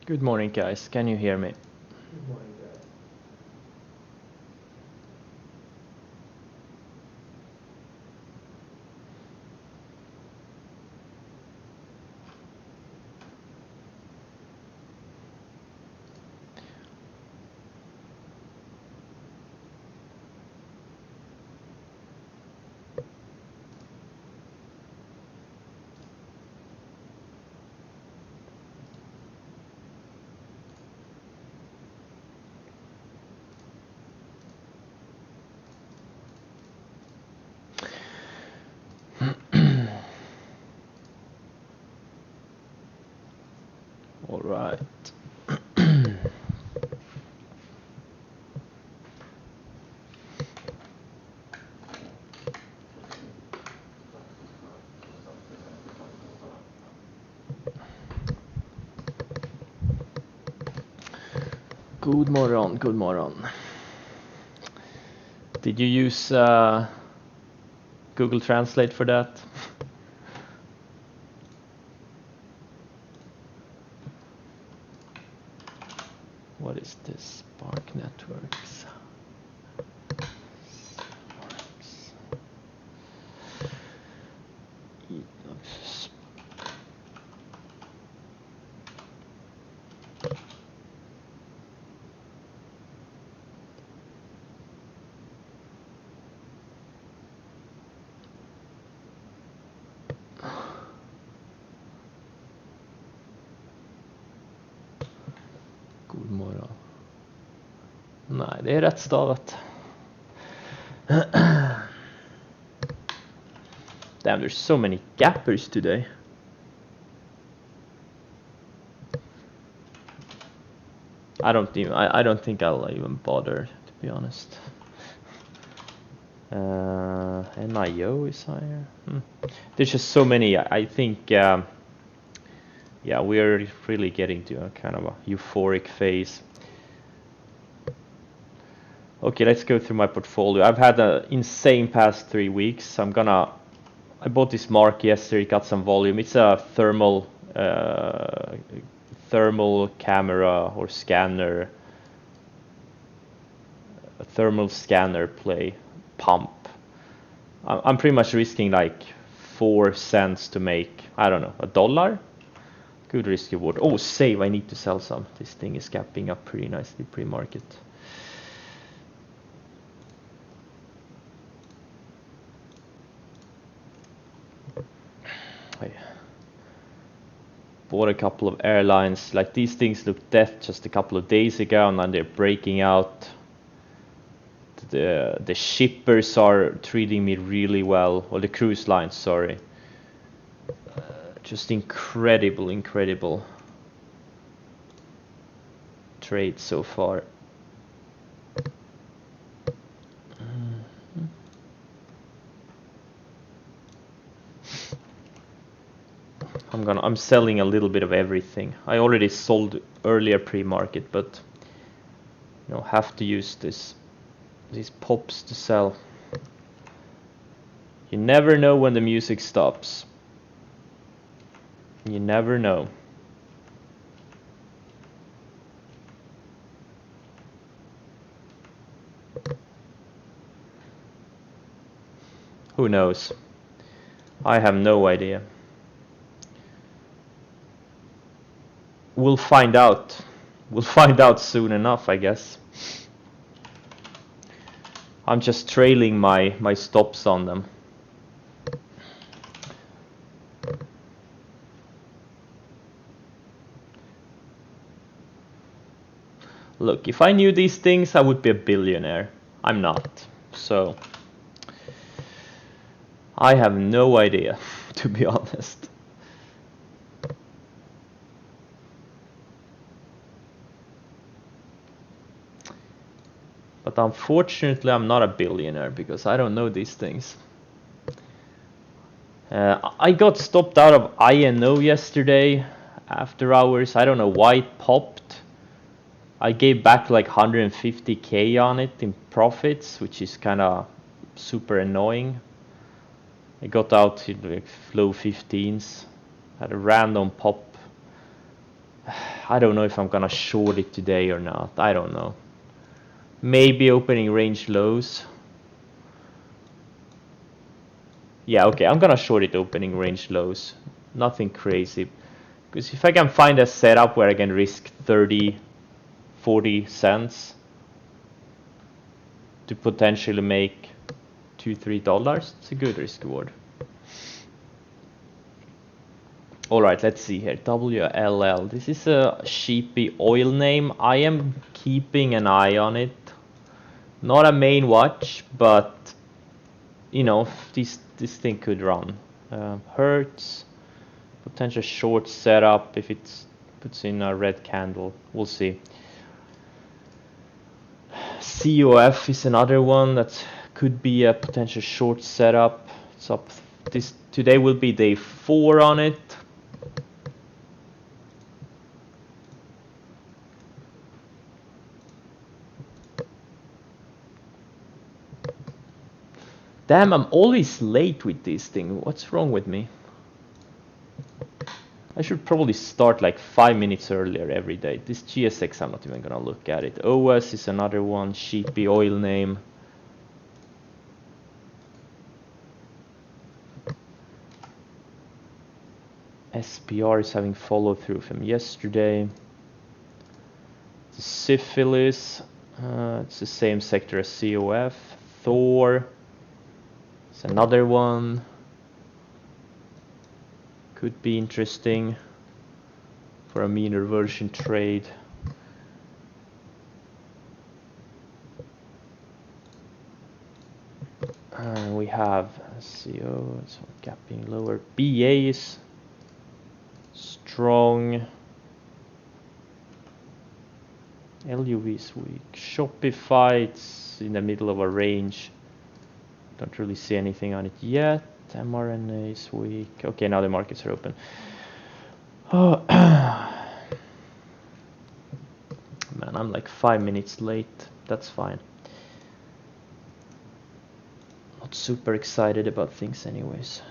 Good morning, guys. Can you hear me? Good morning, guys. All right. God morgon, god morgon. Did you use Google Translate for that? What is this? Spark Networks. God morgon. Nej, det är rätt stavat. Damn, there's so many gappers today. I don't think I'll even bother, to be honest. NIO is higher. There's just so many. I think, yeah, we're really getting to a kind of a euphoric phase. Okay, let's go through my portfolio. I've had an insane past 3 weeks. I bought this Mark yesterday, got some volume. It's a thermal camera or scanner, a thermal scanner play pump. I'm pretty much risking like 4 cents to make, I don't know, $1. Good risk reward. Oh, save, I need to sell some. This thing is gapping up pretty nicely pre-market. I bought a couple of airlines. Like, these things looked dead just a couple of days ago, and then they're breaking out. The shippers are treating me really well, or the cruise lines, sorry. Just incredible trade so far. I'm selling a little bit of everything. I already sold earlier pre-market, but have to use these pops to sell. You never know when the music stops. You never know. Who knows? I have no idea. We'll find out. We'll find out soon enough, I guess. I'm just trailing my stops on them. Look, if I knew these things, I would be a billionaire. I'm not. So I have no idea, to be honest. But unfortunately, I'm not a billionaire because I don't know these things. I got stopped out of INO yesterday after hours. I don't know why it popped. I gave back like 150k on it in profits, which is kind of super annoying. I got out in like low 15s, had a random pop I don't know if I'm gonna short it today or not. I don't know. Maybe opening range lows. Yeah, okay, I'm gonna short it opening range lows. Nothing crazy. Because if I can find a setup where I can risk 30, 40 cents to potentially make $2-3, it's a good risk reward. Alright, let's see here. WLL. This is a sheepy oil name. I am keeping an eye on it. Not a main watch, but you know, this thing could run. Hertz, potential short setup if it puts in a red candle. We'll see. COF is another one that could be a potential short setup. It's up. Today will be day 4 on it. Damn, I'm always late with this thing. What's wrong with me? I should probably start like 5 minutes earlier every day. This GSX, I'm not even gonna look at it. OS is another one, sheepy oil name. SPR is having follow through from yesterday. The Syphilis, it's the same sector as COF. Thor, it's another one. Could be interesting for a mean reversion trade. We have CO, so gapping lower. BA is strong. LUV is weak. Shopify, it's in the middle of a range. Don't really see anything on it yet. mRNA is weak. Okay, now the markets are open. Oh, man, I'm like 5 minutes late. That's fine. Not super excited about things anyways.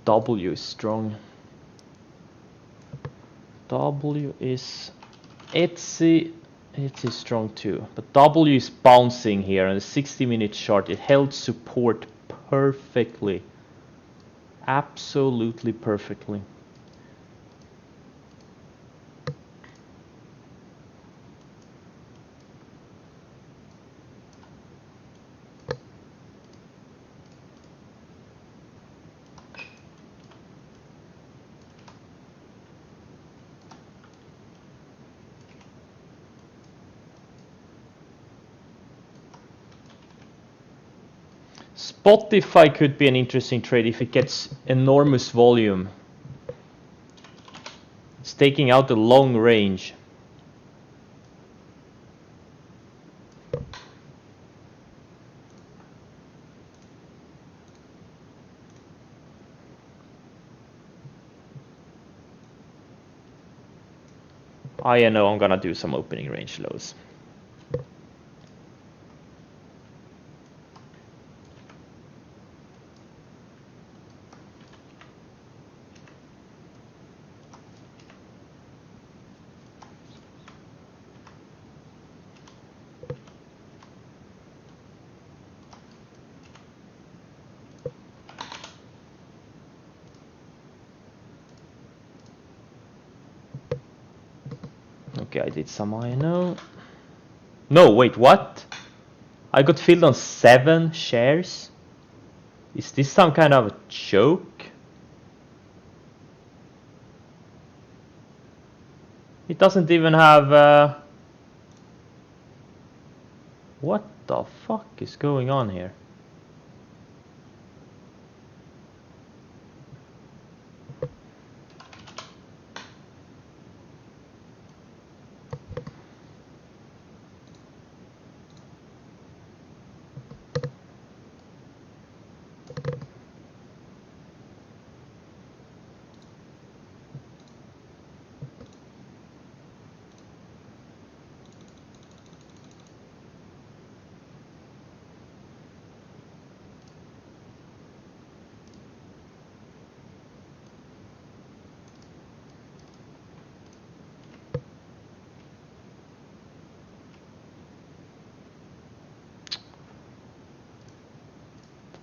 W is strong. W is Etsy. It's strong too, but W is bouncing here on the 60-minute chart. It held support perfectly, absolutely perfectly. Spotify could be an interesting trade if it gets enormous volume. It's taking out the long range. I know I'm gonna do some opening range lows. Okay, I did some INO. No, wait, what? I got filled on 7 shares? Is this some kind of a joke? It doesn't even have... What the fuck is going on here?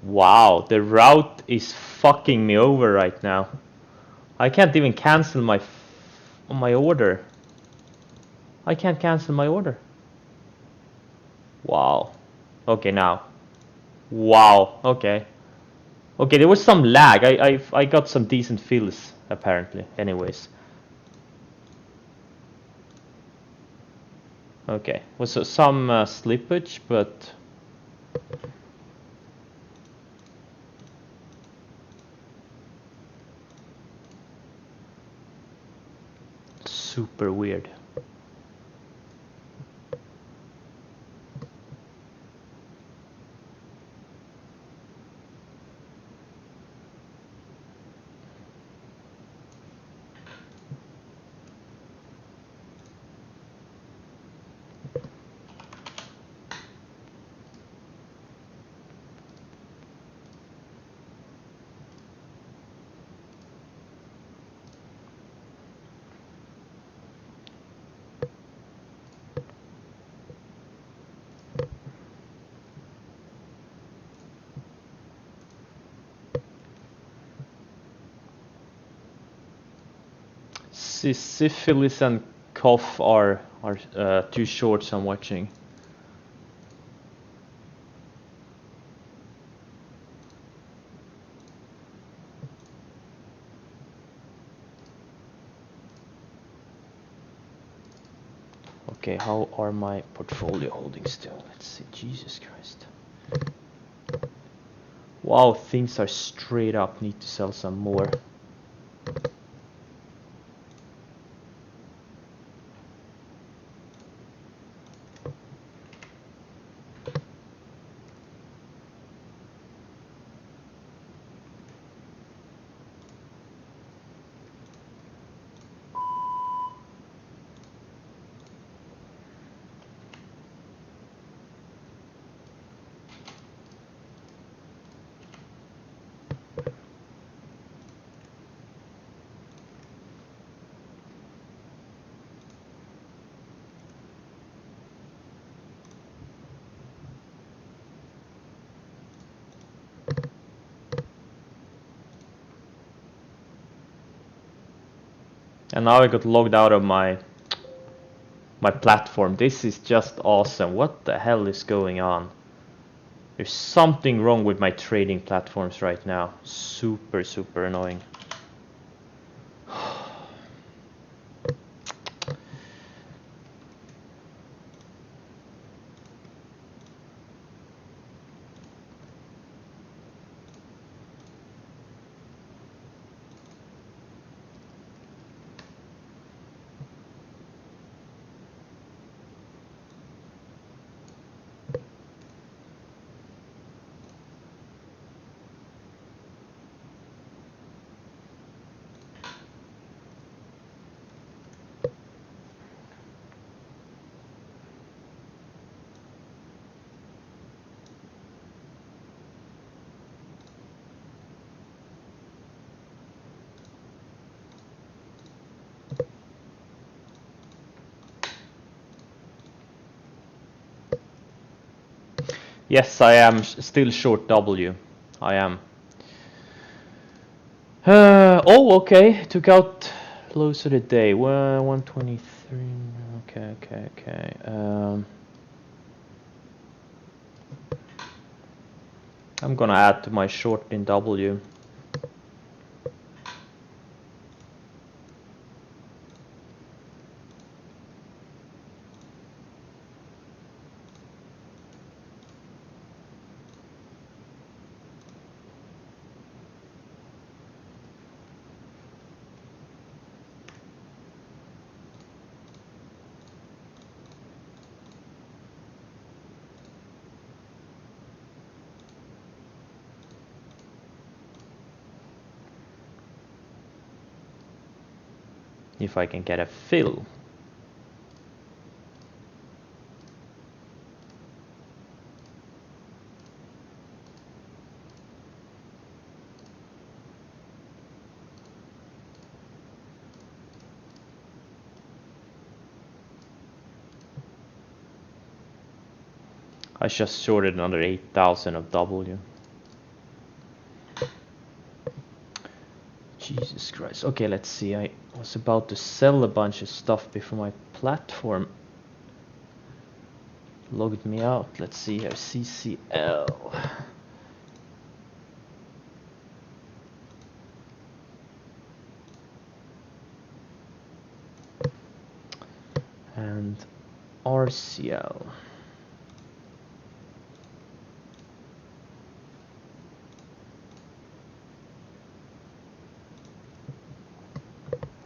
Wow, the route is fucking me over right now. I can't even cancel my order. I can't cancel my order. Wow. Okay, now. Wow. Okay. Okay, there was some lag. I got some decent fills apparently. Anyways. Okay. Was some slippage, but super weird. Syphilis and cough are two shorts I'm watching. Okay, how are my portfolio holdings still? Let's see. Jesus Christ. Wow, things are straight up. Need to sell some more. And now I got logged out of my platform. This is just awesome. What the hell is going on? There's something wrong with my trading platforms right now. Super, super annoying. Yes, I am still short W. I am. Oh, okay. Took out lows of the day. 123. Okay. I'm gonna add to my short in W. If I can get a fill. I just shorted another 8,000 of W. Jesus Christ. Okay, let's see. I was about to sell a bunch of stuff before my platform logged me out. Let's see here. CCL. And RCL.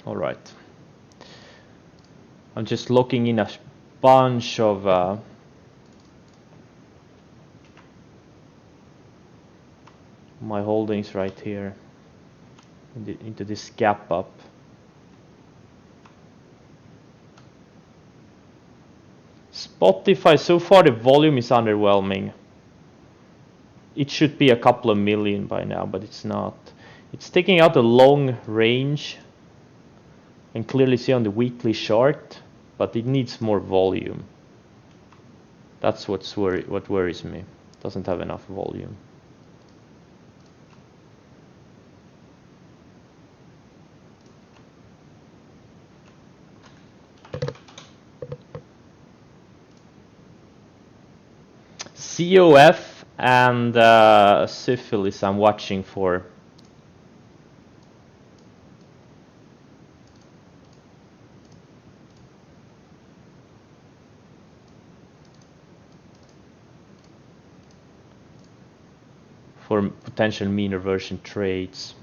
All right. I'm just looking in a bunch of my holdings right here into this gap up. Spotify, so far the volume is underwhelming. It should be a couple of million by now, but it's not. It's taking out a long range and clearly see on the weekly chart, but it needs more volume. That's what worries me. Doesn't have enough volume. COF and syphilis I'm watching for. For potential mean reversion trades.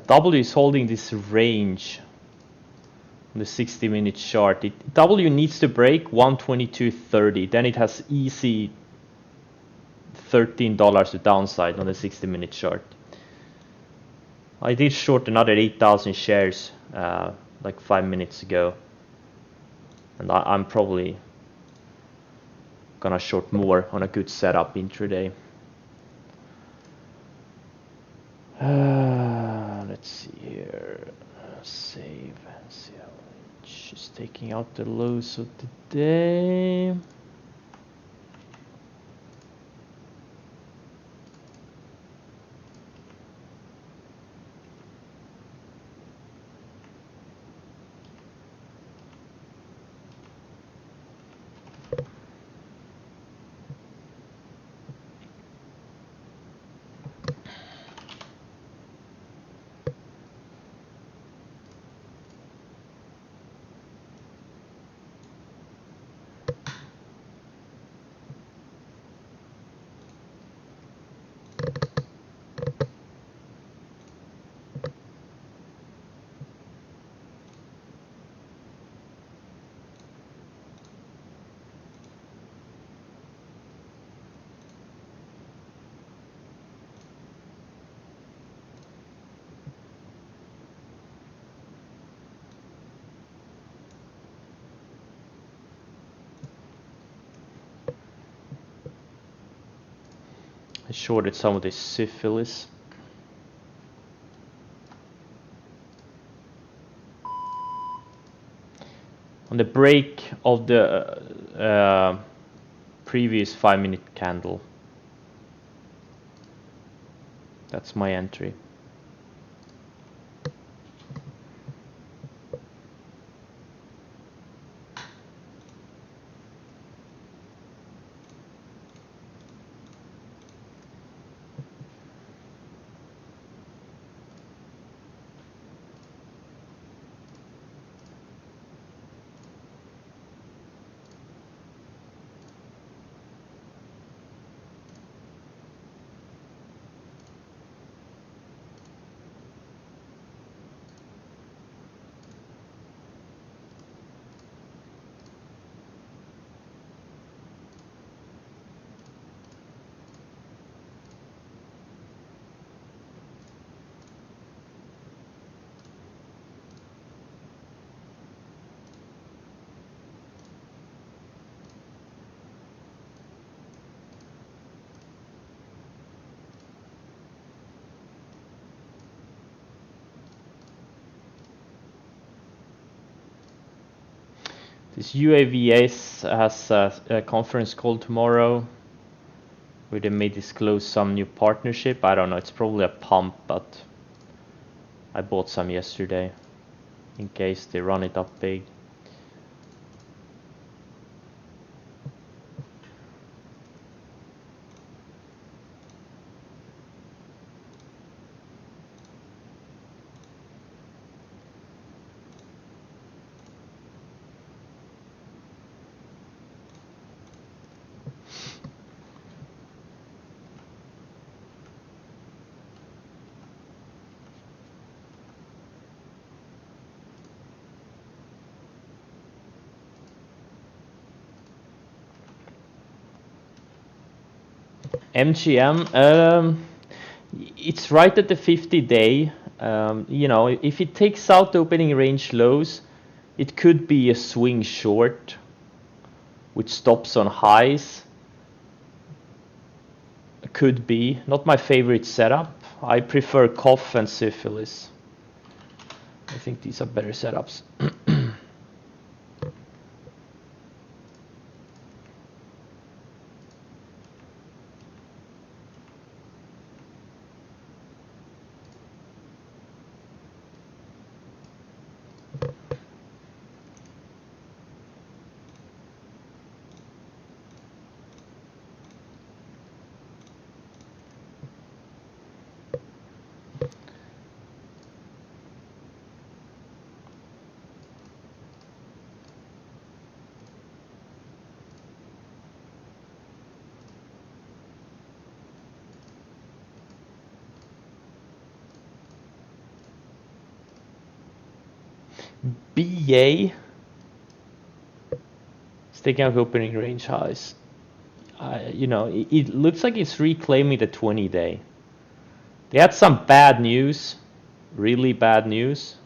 W is holding this range on the 60-minute chart. W needs to break 122.30, then it has easy $13 to downside on the 60-minute chart. I did short another 8,000 shares like 5 minutes ago, and I'm probably gonna short more on a good setup intraday. Let's see here. Save CLH is taking out the lows of the day. I shorted some of this syphilis. On the break of the previous 5-minute candle. That's my entry. This UAVS has a conference call tomorrow where they may disclose some new partnership. I don't know, it's probably a pump, but I bought some yesterday in case they run it up big. MGM, it's right at the 50-day. You know, if it takes out the opening range lows, it could be a swing short, which stops on highs. Could be. Not my favorite setup. I prefer cough and syphilis. I think these are better setups. BA is taking out opening range highs. You know, it looks like it's reclaiming the 20-day. They had some bad news, really bad news.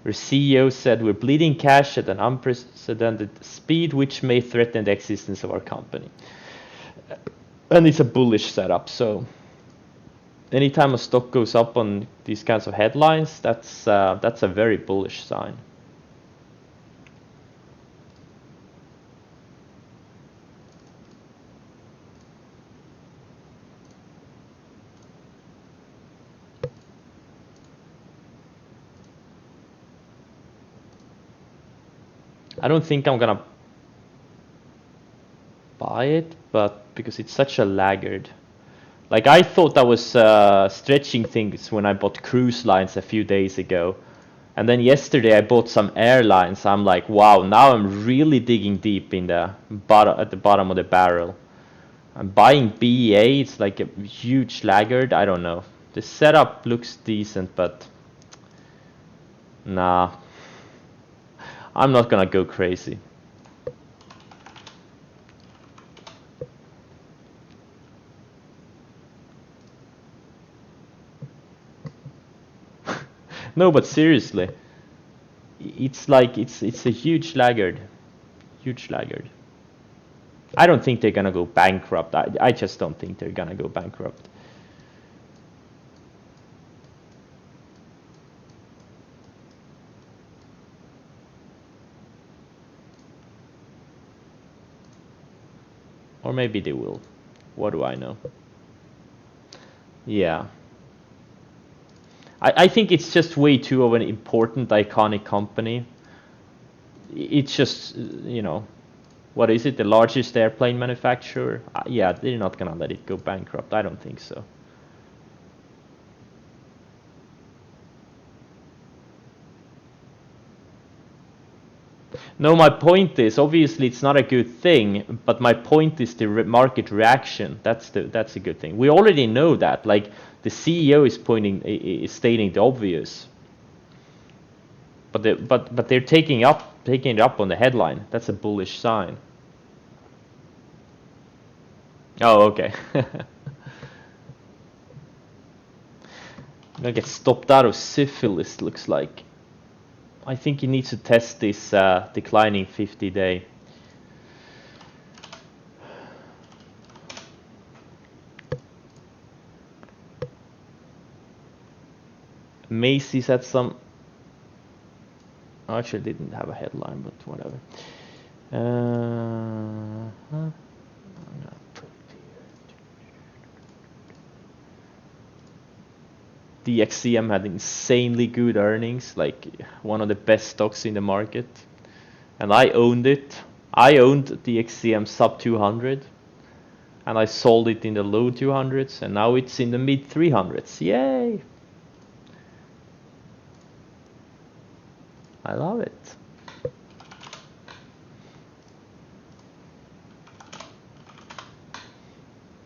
Their CEO said we're bleeding cash at an unprecedented speed, which may threaten the existence of our company. And it's a bullish setup, so anytime a stock goes up on these kinds of headlines, that's a very bullish sign. I don't think I'm gonna buy it, but because it's such a laggard. Like I thought I was stretching things when I bought cruise lines a few days ago. And then yesterday I bought some airlines. I'm like, wow, now I'm really digging deep in the bottom, at the bottom of the barrel. I'm buying BEA, it's like a huge laggard. I don't know. The setup looks decent, but nah. I'm not gonna go crazy. No, but seriously, it's like it's a huge laggard, huge laggard. I don't think they're gonna go bankrupt. I just don't think they're gonna go bankrupt. Or maybe they will. What do I know? Yeah. I think it's just way too of an important, iconic company. It's just, you know, what is it? The largest airplane manufacturer? Yeah, they're not gonna let it go bankrupt. I don't think so. No, my point is obviously it's not a good thing, but my point is the market reaction. That's a good thing. We already know that. Like the CEO is stating the obvious, but they're taking it up on the headline. That's a bullish sign. Oh, okay. I'm gonna get stopped out of syphilis. Looks like. I think he needs to test this declining 50-day. Macy's had some I actually didn't have a headline, but whatever. DXCM had insanely good earnings, like one of the best stocks in the market, and I owned it. I owned DXCM sub 200, and I sold it in the low 200s, and now it's in the mid 300s. Yay! I love it.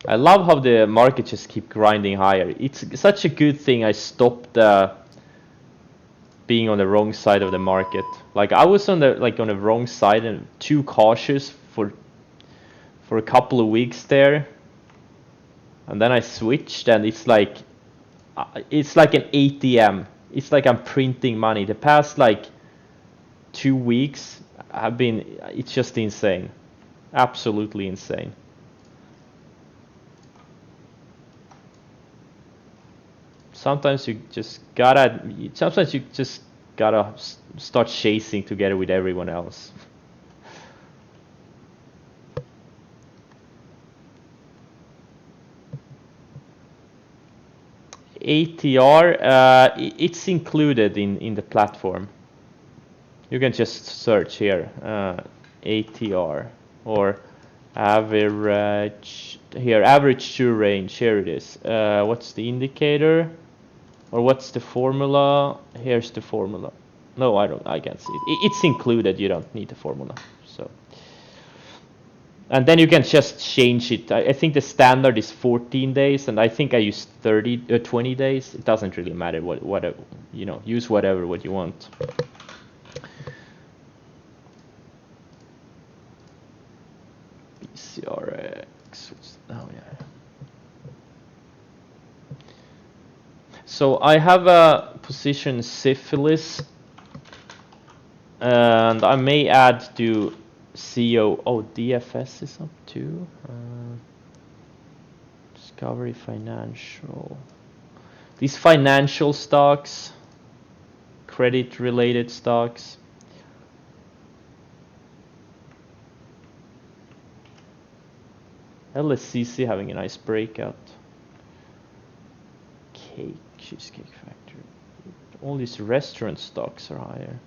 I love how the market just keep grinding higher. It's such a good thing I stopped being on the wrong side of the market. Like I was on the wrong side and too cautious for a couple of weeks there, and then I switched, and it's like an ATM. It's like I'm printing money. The past like 2 weeks have been, it's just insane, absolutely insane. Sometimes you just gotta start chasing together with everyone else. ATR, it's included in the platform. You can just search here, ATR, or average, here, average true range, here it is. What's the indicator? Or what's the formula? Here's the formula. No, I can't see it. It's included, you don't need the formula. So, and then you can just change it. I think the standard is 14 days, and I think I used 20 days. It doesn't really matter what you know, use whatever what you want. BCRX. Oh yeah. So I have a position syphilis, and I may add to CO. Oh, DFS is up too. Discovery Financial. These financial stocks, credit-related stocks. LSCC having a nice breakout. Cheesecake Factory. All these restaurant stocks are higher.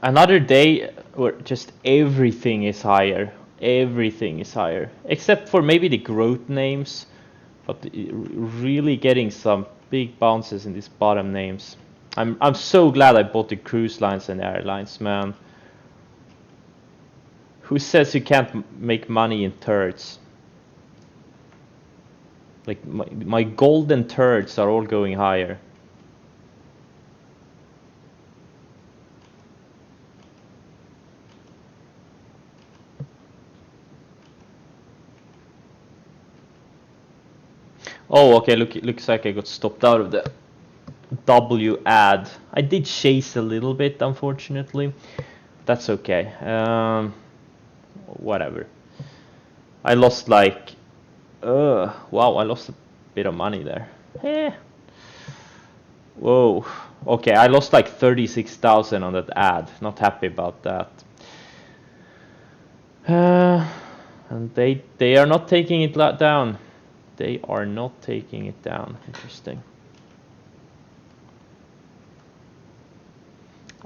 Another day where just everything is higher. Everything is higher, except for maybe the growth names, but really getting some big bounces in these bottom names. I'm so glad I bought the cruise lines and airlines, man. Who says you can't make money in thirds? Like my golden thirds are all going higher. Oh, okay. Looks like I got stopped out of the W ad. I did chase a little bit, unfortunately. That's okay. Whatever. I lost like, wow, I lost a bit of money there. Eh. Whoa. Okay, I lost like 36,000 on that ad. Not happy about that. And they are not taking it down. They are not taking it down. Interesting.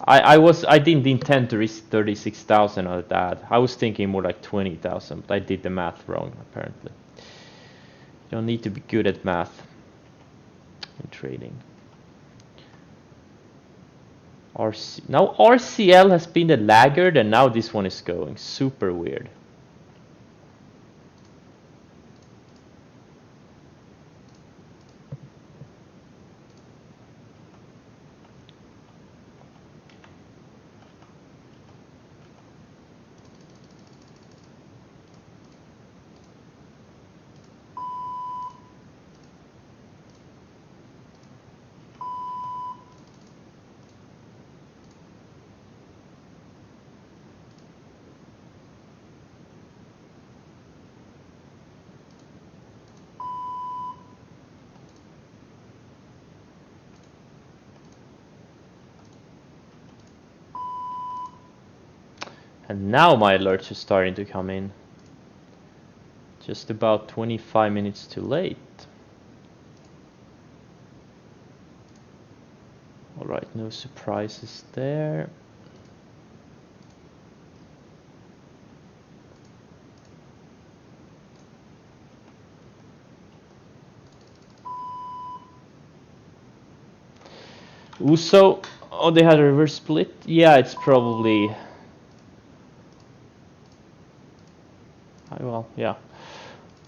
I didn't intend to risk 36,000 on that. I was thinking more like 20,000, but I did the math wrong apparently. You don't need to be good at math in trading. Now RCL has been the laggard, and now this one is going super weird. And now my alerts are starting to come in. Just about 25 minutes too late. Alright, no surprises there. Uso, oh, they had a reverse split? Yeah, it's probably... Well, yeah.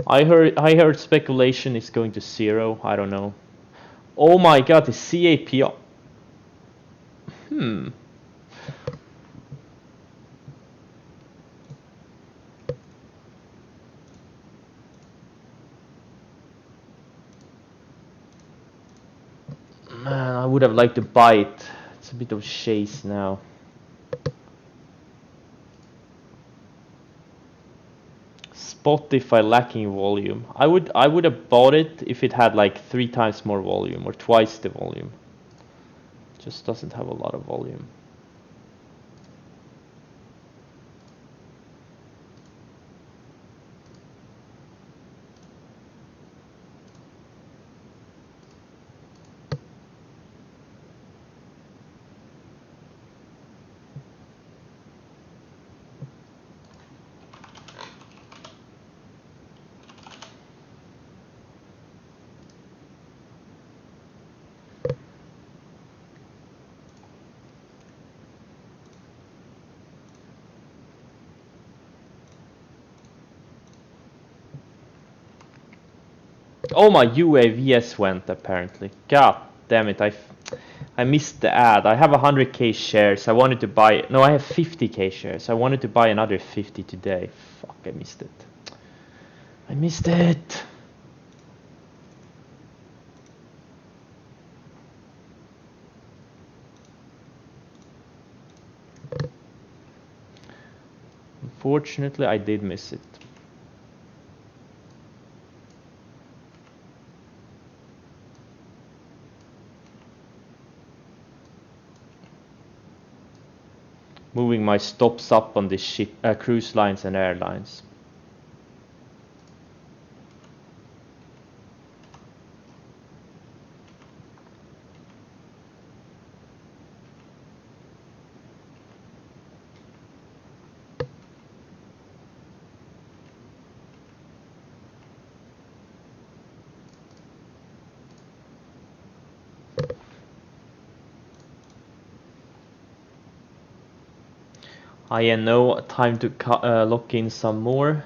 I heard speculation is going to 0. I don't know. Oh my god, the CAP. Hmm. Man, I would have liked to buy it. It's a bit of chase now. Spotify lacking volume. I would have bought it if it had like 3 times more volume or twice the volume. Just doesn't have a lot of volume. Oh, my UAVS went apparently. God damn it, I missed the ad. I have 100k shares. I wanted to buy... No, I have 50k shares. I wanted to buy another 50 today. Fuck, I missed it. I missed it. Unfortunately, I did miss it. Moving my stops up on this ship, cruise lines and airlines. INO, time to lock in some more.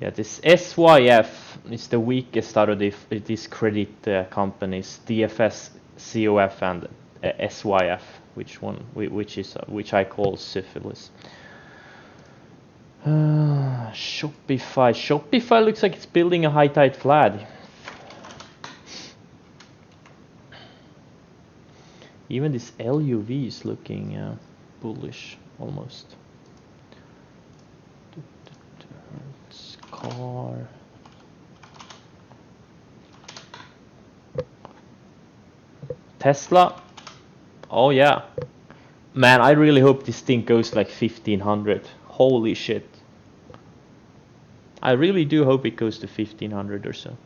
Yeah, this SYF is the weakest out of these credit companies, DFS, COF, and SYF, which I call syphilis. Shopify. Shopify looks like it's building a high tide flag. Even this LUV is looking bullish almost. Car. Tesla. Oh yeah. Man, I really hope this thing goes like 1500. Holy shit. I really do hope it goes to 1500 or so.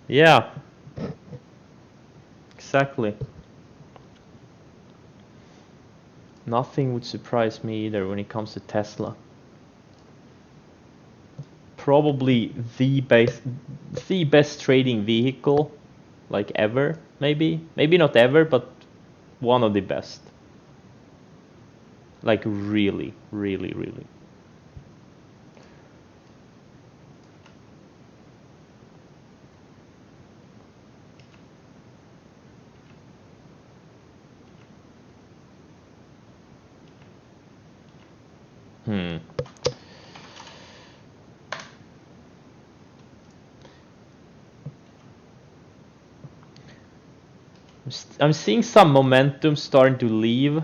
Yeah, exactly. Nothing would surprise me either when it comes to Tesla. Probably the best trading vehicle, like ever, maybe not ever, but one of the best. Like really. I'm seeing some momentum starting to leave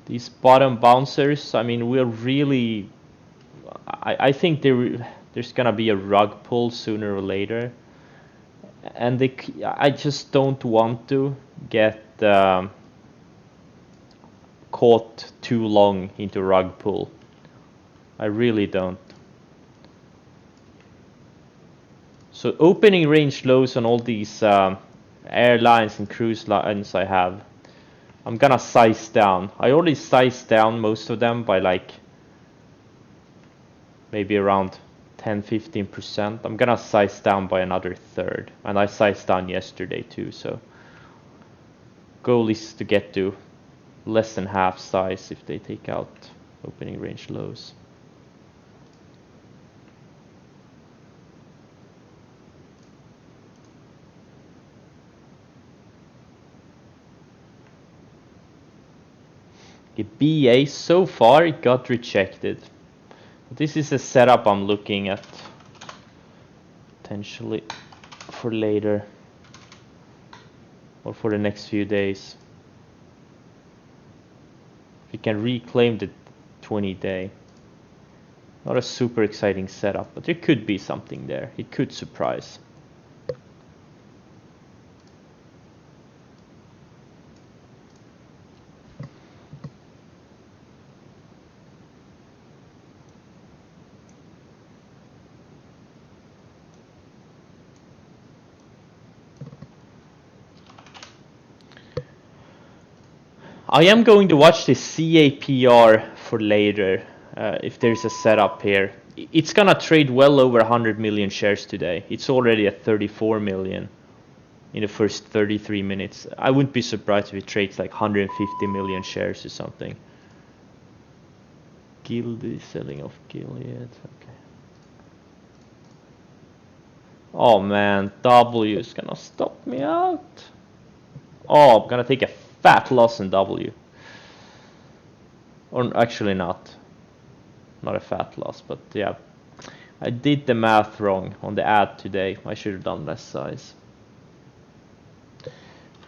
these bottom bouncers. I mean, we're really. I think there's gonna be a rug pull sooner or later, and I just don't want to get caught too long into rug pull. I really don't. So opening range lows on all these airlines and cruise lines I have, I'm gonna size down. I already sized down most of them by like maybe around 10-15%. I'm gonna size down by another third, and I sized down yesterday too, so goal is to get to less than half size if they take out opening range lows. BA, so far it got rejected. This is a setup I'm looking at potentially for later or for the next few days. We can reclaim the 20-day. Not a super exciting setup, but there could be something there. It could surprise. I am going to watch the CAPR for later, if there's a setup here. It's gonna trade well over 100 million shares today. It's already at 34 million in the first 33 minutes. I wouldn't be surprised if it trades like 150 million shares or something. Gildy selling off Gilead, okay. Oh man, W is gonna stop me out. Oh, I'm gonna take a fat loss in W. Or actually not. Not a fat loss, but yeah. I did the math wrong on the ad today. I should have done less size.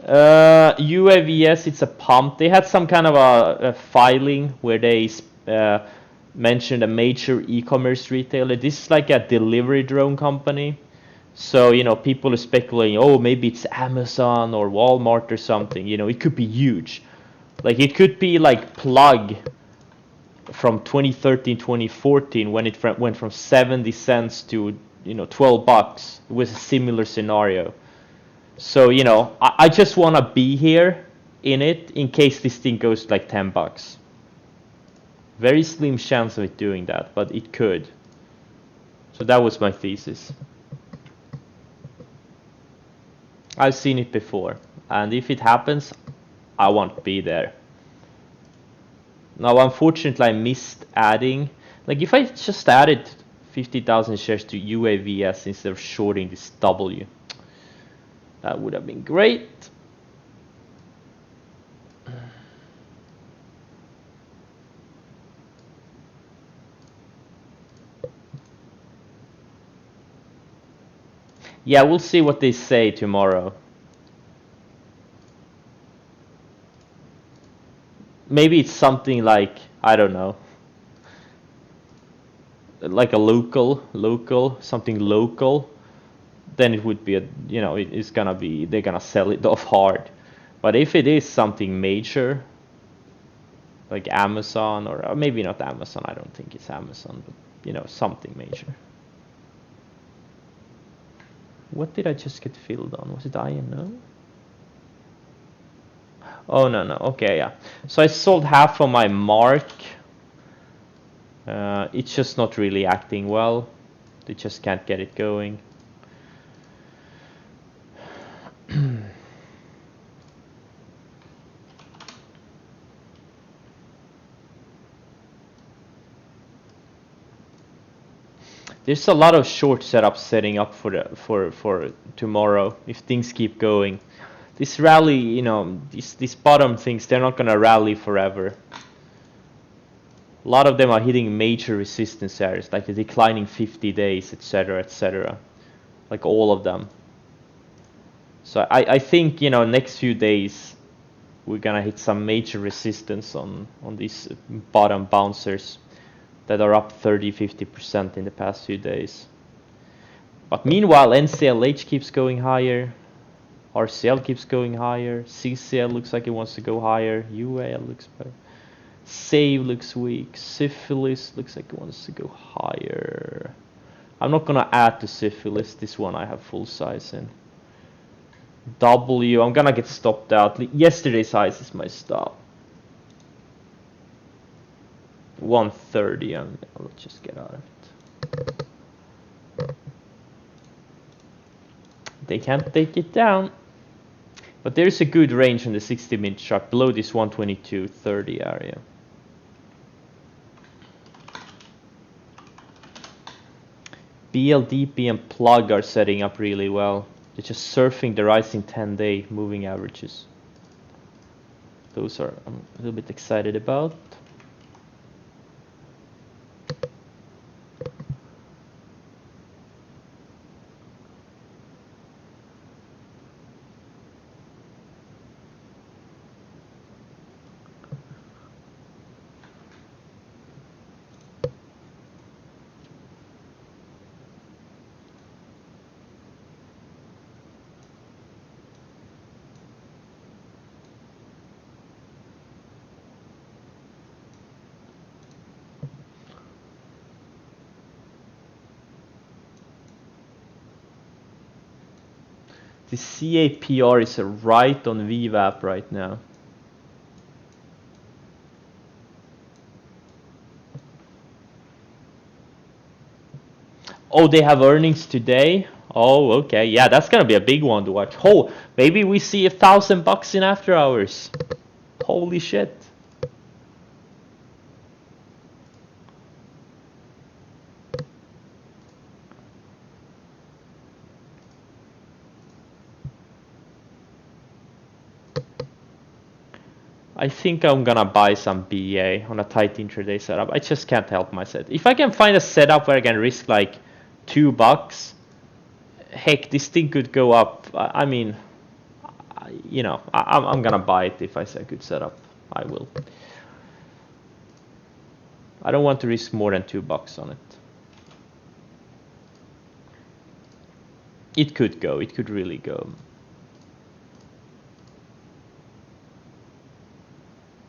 UAVS, it's a pump. They had some kind of a filing where they mentioned a major e-commerce retailer. This is like a delivery drone company. So, you know, people are speculating, oh, maybe it's Amazon or Walmart or something. You know, it could be huge. Like, it could be like Plug from 2013, 2014, when it went from 70 cents to, you know, $12. It was a similar scenario. So, you know, I just want to be here in it in case this thing goes like 10 bucks. Very slim chance of it doing that, but it could. So that was my thesis. I've seen it before, and if it happens, I won't be there. Now, unfortunately, I missed adding. Like, if I just added 50,000 shares to UAVS instead of shorting this W, that would have been great. Yeah, we'll see what they say tomorrow. Maybe it's something like, I don't know, like a something local. Then it would be a, you know, it's gonna be, they're gonna sell it off hard. But if it is something major, like Amazon, or maybe not Amazon, I don't think it's Amazon, but you know, something major. What did I just get filled on? Was it INO? Oh, no, okay, yeah. So I sold half of my mark. It's just not really acting well. They just can't get it going. There's a lot of short setups setting up for tomorrow if things keep going. This rally, you know, these bottom things, they're not gonna rally forever. A lot of them are hitting major resistance areas, like the declining 50 days, etc., etc. Like all of them. So I think, you know, next few days we're gonna hit some major resistance on these bottom bouncers that are up 30-50% in the past few days. But meanwhile, NCLH keeps going higher, RCL keeps going higher, CCL looks like it wants to go higher, UAL looks better, SAVE looks weak, Syphilis looks like it wants to go higher. I'm not gonna add to Syphilis, this one I have full size in. W, I'm gonna get stopped out. Yesterday's size is my stop. 130, I'll just get out of it. They can't take it down. But there's a good range on the 60-minute chart below this 122.30 area. BLDP and Plug are setting up really well. They're just surfing the rising 10-day moving averages. Those are I'm a little bit excited about. The CAPR is right on VWAP right now. Oh, they have earnings today? Oh, okay. Yeah, that's gonna be a big one to watch. Oh, maybe we see $1,000 in after hours. Holy shit. I think I'm gonna buy some BA on a tight intraday setup. I just can't help myself. If I can find a setup where I can risk like $2, heck, this thing could go up. I mean, you know, I'm gonna buy it if I see a good setup. I will. I don't want to risk more than $2 on it. It could go. It could really go.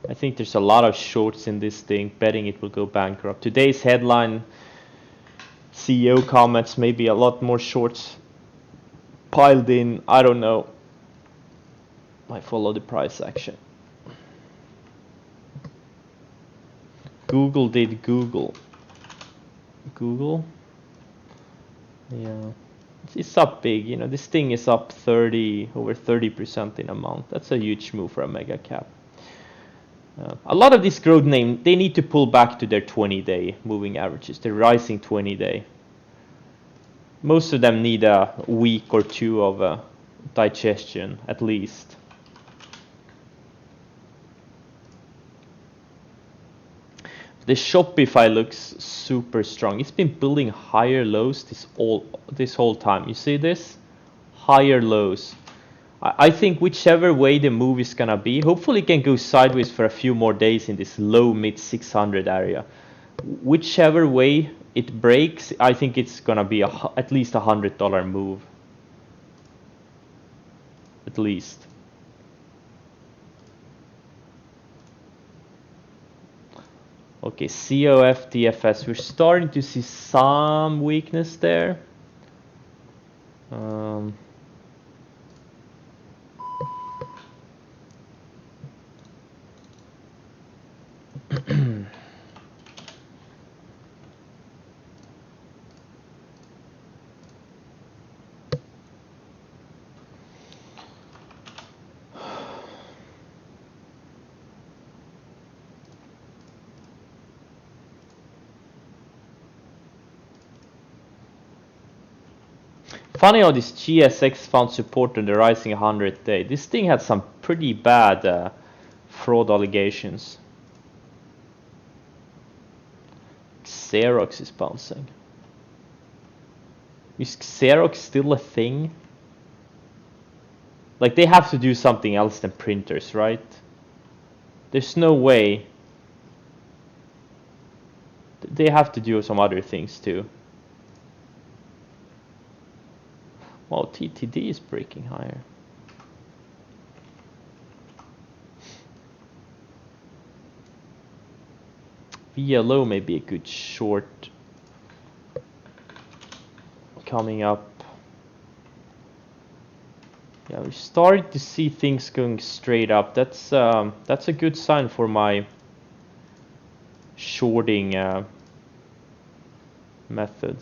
I think there's a lot of shorts in this thing, betting it will go bankrupt. Today's headline, CEO comments, maybe a lot more shorts piled in. I don't know. Might follow the price action. Google did Google. Google? Yeah. It's up big, you know, this thing is up over 30% in a month. That's a huge move for a mega cap. A lot of these growth names, they need to pull back to their 20-day moving averages, the rising 20-day. Most of them need a week or two of digestion, at least. The Shopify looks super strong. It's been building higher lows this whole time. You see this? Higher lows. I think whichever way the move is gonna be, hopefully it can go sideways for a few more days in this low mid 600 area. Whichever way it breaks, I think it's gonna be at least $100 move. At least. Okay, COF, DFS, we're starting to see some weakness there. Funny how this GSX found support on the rising 100 day. This thing had some pretty bad fraud allegations. Xerox is bouncing. Is Xerox still a thing? Like, they have to do something else than printers, right? There's no way. They have to do some other things too. Well, TTD is breaking higher. VLO may be a good short coming up. Yeah, we started to see things going straight up. That's a good sign for my shorting method.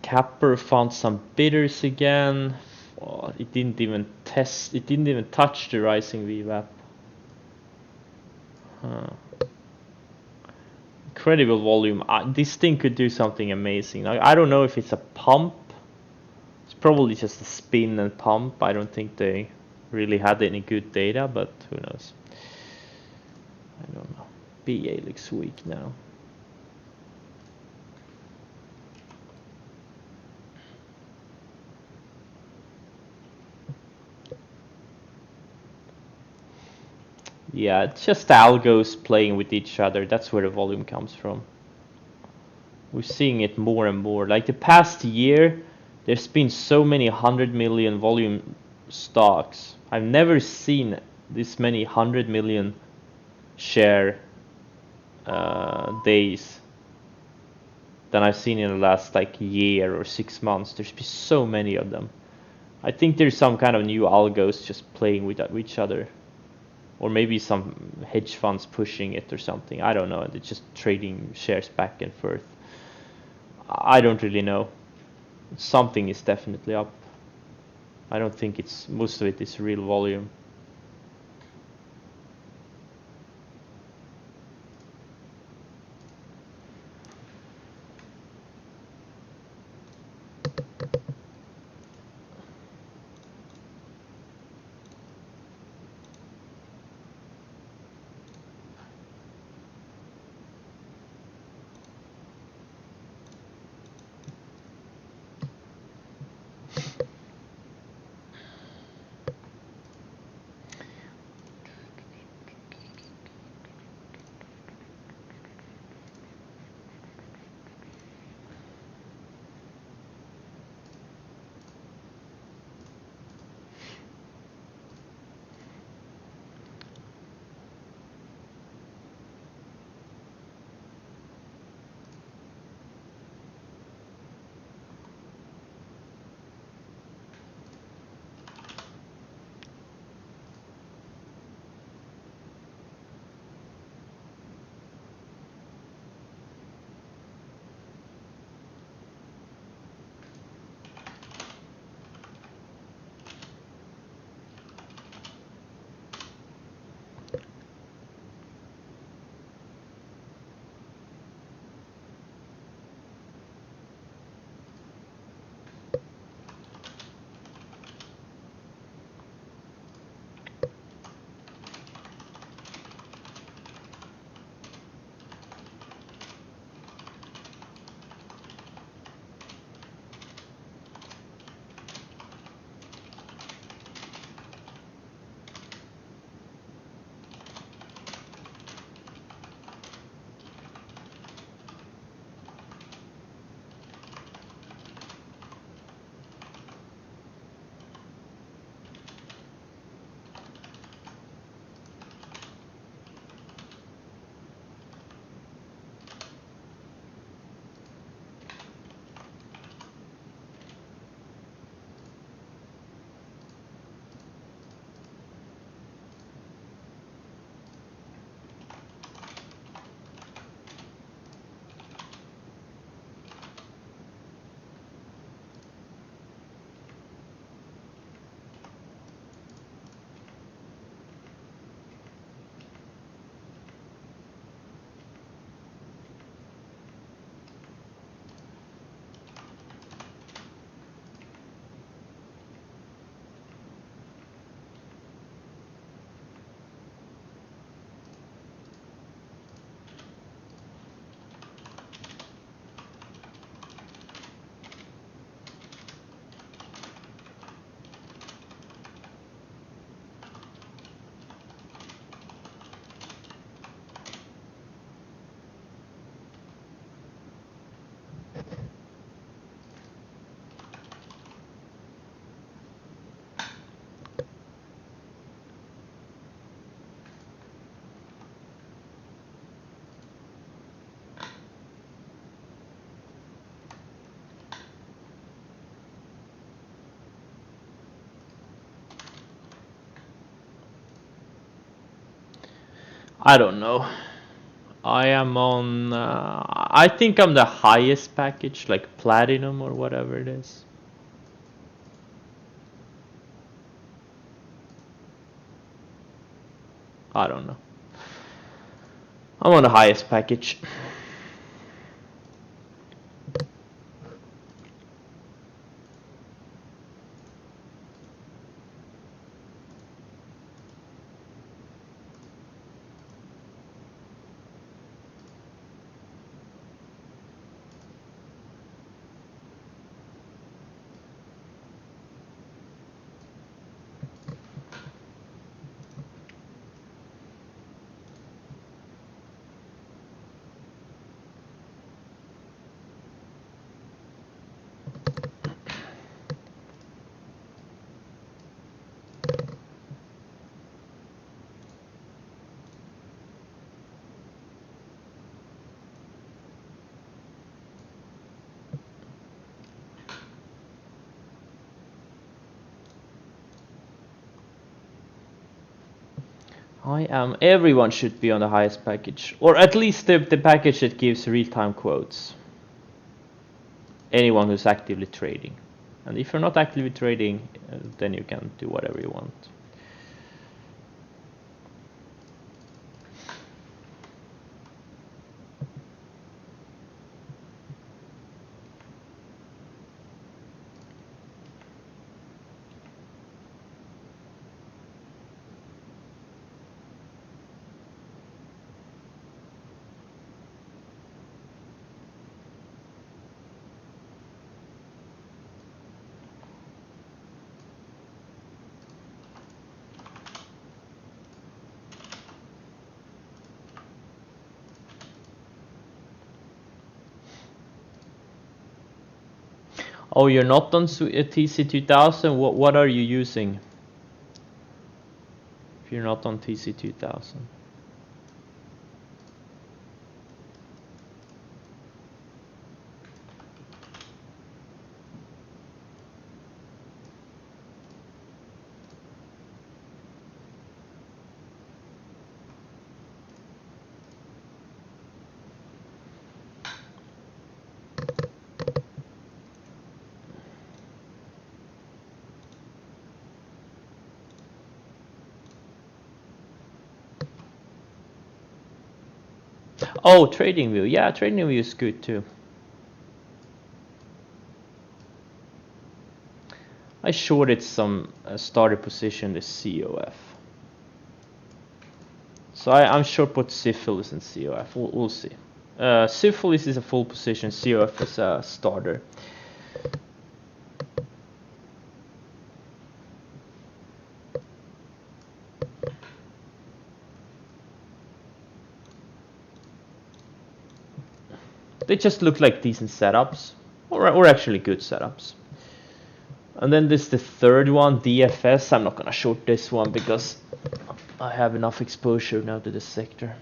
Capper found some bidders again. Oh, it didn't even touch the rising VWAP. Incredible volume. This thing could do something amazing. I don't know if it's a pump. It's probably just a spin and pump. I don't think they really had any good data, but who knows. I don't know. BA looks weak now. Yeah, it's just algos playing with each other. That's where the volume comes from. We're seeing it more and more. Like the past year, there's been so many 100 million volume stocks. I've never seen this many 100 million share days than I've seen in the last like year or 6 months. There's been so many of them. I think there's some kind of new algos just playing with each other. Or maybe some hedge funds pushing it or something. I don't know. They're just trading shares back and forth. I don't really know. Something is definitely up. I don't think most of it is real volume. I don't know. I am on, I think I'm the highest package, like platinum or whatever it is. I don't know. I'm on the highest package. Everyone should be on the highest package, or at least the package that gives real-time quotes. Anyone who's actively trading. And if you're not actively trading, then you can do whatever you want. Oh, you're not on TC2000? What are you using? If you're not on TC2000. Oh, TradingView. Yeah, TradingView is good too. I shorted some starter position, the COF. So I'm short both Syphilis and COF. We'll see. Syphilis is a full position, COF is a starter. They just look like decent setups, or actually good setups. And then there's the third one, DFS. I'm not gonna short this one because I have enough exposure now to this sector.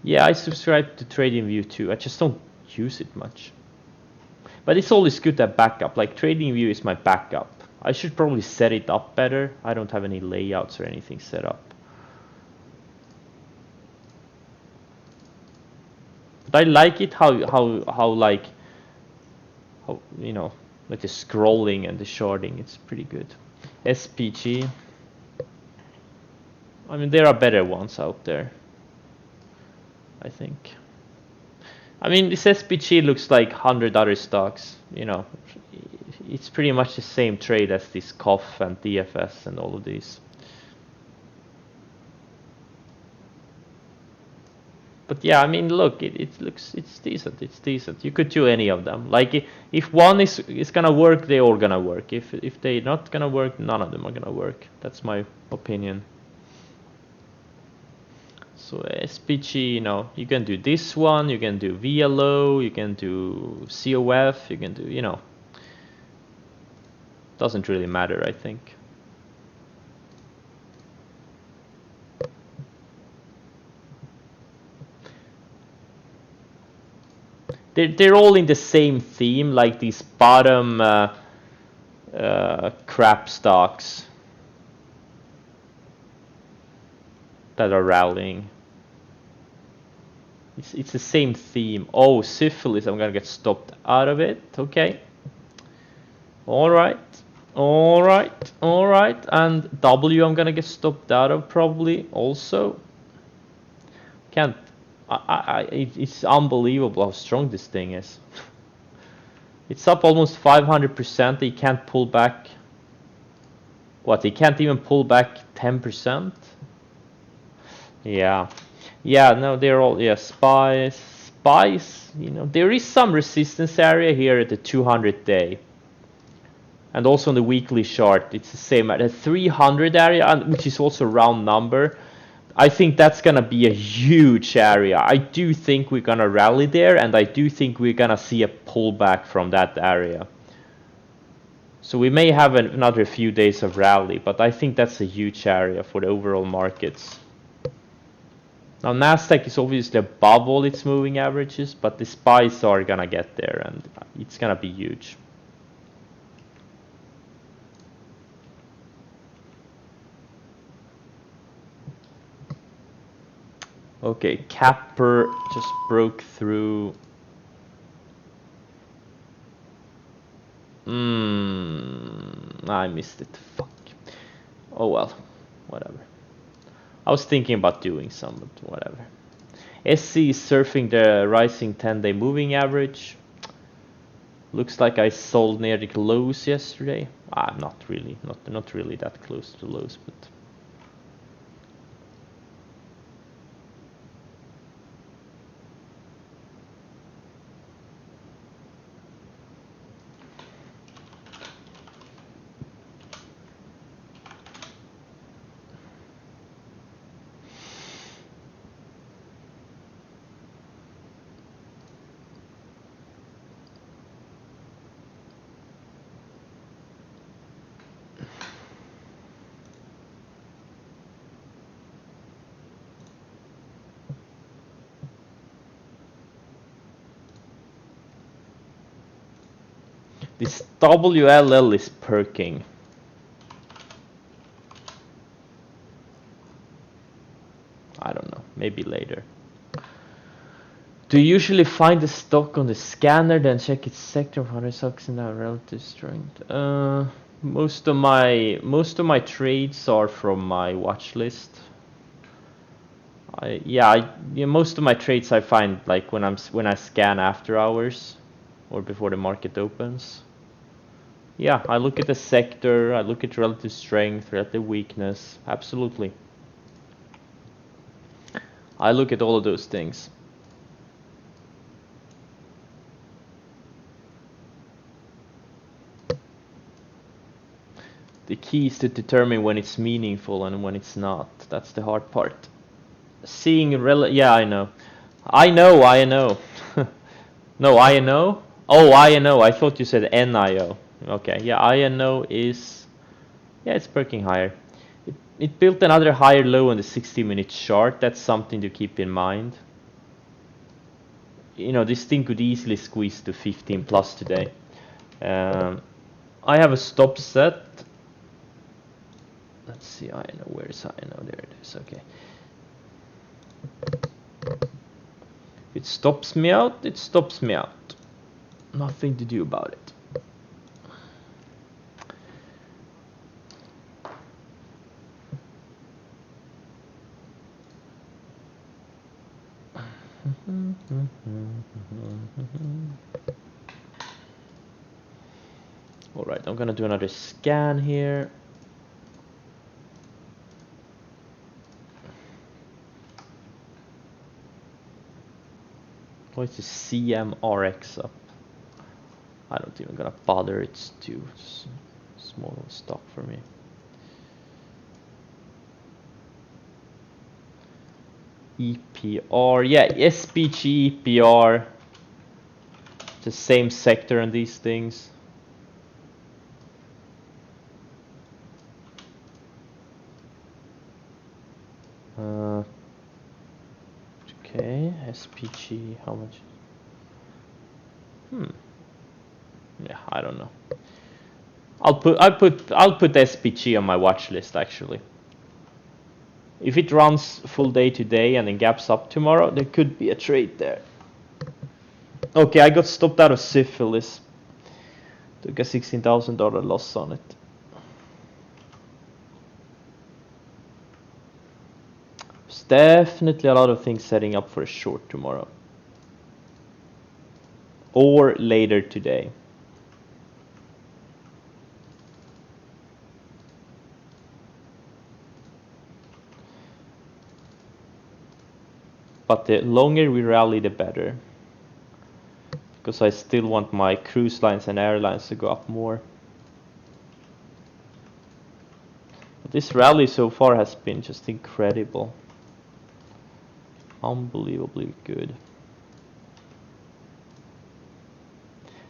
Yeah, I subscribe to TradingView too. I just don't use it much. But it's always good to have backup. Like TradingView is my backup. I should probably set it up better. I don't have any layouts or anything set up. But I like it how like how, you know, like the scrolling and the sharding. It's pretty good. SPG. I mean, there are better ones out there, I think. I mean, this SPG looks like 100 other stocks, you know. It's pretty much the same trade as this COF and DFS and all of these. But yeah, I mean, look, it's decent. You could do any of them. Like if one is gonna work, they all gonna work. If they not gonna work, none of them are gonna work. That's my opinion. So SPG, you know, you can do this one, you can do VLO, you can do COF, you can do, you know, doesn't really matter, I think. they're all in the same theme, like these bottom crap stocks that are rallying. It's the same theme. Oh, syphilis, I'm gonna get stopped out of it. Okay. Alright. Alright. Alright. And W I'm gonna get stopped out of probably also. Can't it's unbelievable how strong this thing is. It's up almost 500%. They can't pull back. What? They can't even pull back 10%? Yeah. Yeah, no, they're all, yeah, spies, you know, there is some resistance area here at the 200 day. And also on the weekly chart, it's the same at the 300 area, which is also a round number. I think that's going to be a huge area. I do think we're going to rally there, and I do think we're going to see a pullback from that area. So we may have another few days of rally, but I think that's a huge area for the overall markets. Now Nasdaq is obviously above all its moving averages, but the spies are going to get there, and it's going to be huge. Okay, Capper just broke through. I missed it. Fuck. Oh well, whatever. I was thinking about doing some, but whatever. SC is surfing the rising 10-day moving average. Looks like I sold near the lows yesterday. I'm not really that close to lows, but. This WLL is perking. I don't know, maybe later. Do you usually find the stock on the scanner, then check its sector of 100 stocks in that relative strength? Most of my trades are from my watch list. Most of my trades I find like when I scan after hours or before the market opens. Yeah, I look at the sector, I look at relative strength, relative weakness, absolutely. I look at all of those things. The key is to determine when it's meaningful and when it's not. That's the hard part. Seeing yeah, I know. I know. No, INO? Oh, INO. I thought you said NIO. Okay, yeah, INO is... Yeah, it's perking higher. It built another higher low on the 60-minute chart. That's something to keep in mind. You know, this thing could easily squeeze to 15 plus today. I have a stop set. Let's see, INO. Where is INO? There it is. Okay. If it stops me out, it stops me out. Nothing to do about it. All right, I'm gonna do another scan here. Why is the CMRX up? I don't even gonna bother, it's too small of a stock for me. EPR, yeah, SPG, EPR, the same sector on these things. Okay, SPG, how much? Yeah, I don't know. I'll put SPG on my watch list actually. If it runs full day today and then gaps up tomorrow, there could be a trade there. Okay, I got stopped out of syphilis. Took a $16,000 loss on it. There's definitely a lot of things setting up for a short tomorrow. Or later today. But the longer we rally, the better. Because I still want my cruise lines and airlines to go up more. But this rally so far has been just incredible. Unbelievably good.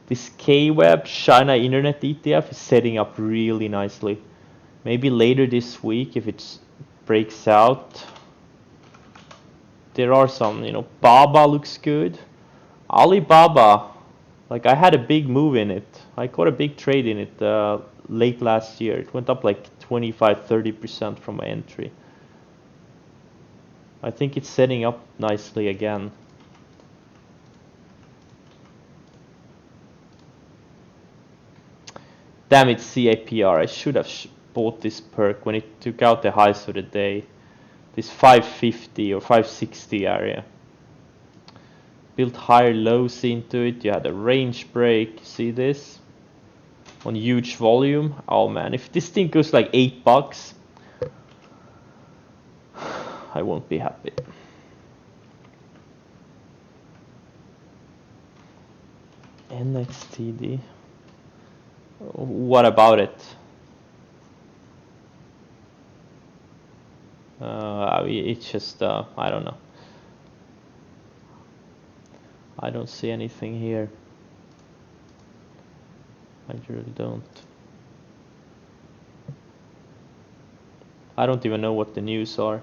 This KWEB China Internet ETF is setting up really nicely. Maybe later this week if it breaks out. There are some, Baba looks good. Alibaba, like I had a big move in it. I caught a big trade in it late last year. It went up like 25-30% from my entry. I think it's setting up nicely again. Damn it, CAPR. I should have bought this perk when it took out the highs of the day. This 550 or 560 area. Built higher lows into it. You had a range break. See this? On huge volume. Oh man, if this thing goes like $8, I won't be happy. NXTD. What about it? It's just, I don't know. I don't see anything here. I really don't. I don't even know what the news are.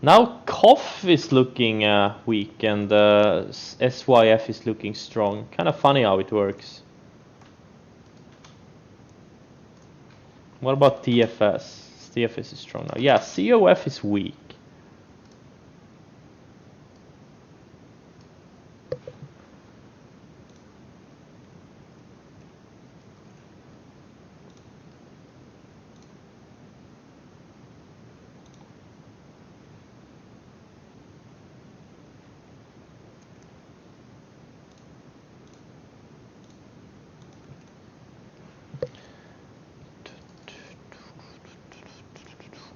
Now COF is looking weak and SYF is looking strong. Kind of funny how it works. What about TFS? TFS is strong now. Yeah, COF is weak.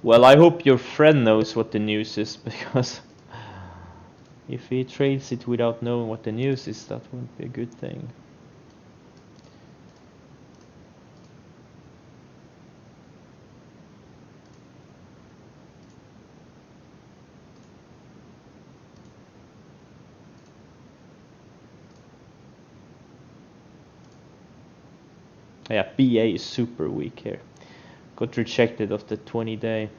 Well, I hope your friend knows what the news is, because if he trades it without knowing what the news is, that wouldn't be a good thing. Yeah, BA is super weak here. Got rejected of the 20-day.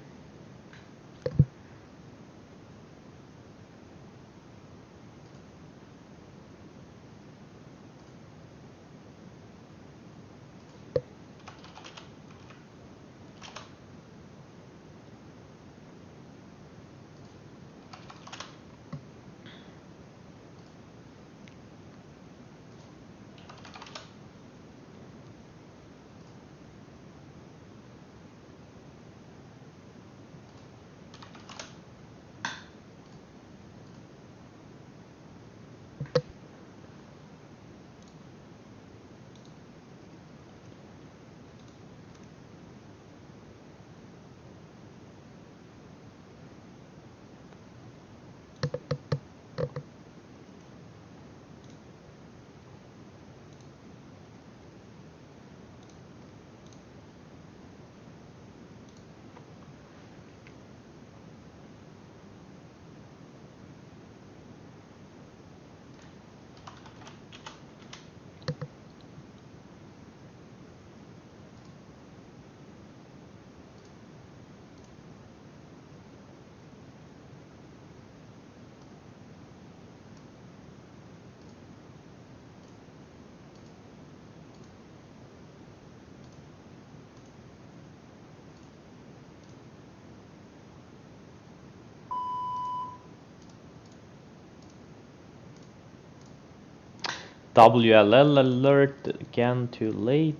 WLL alert again, too late.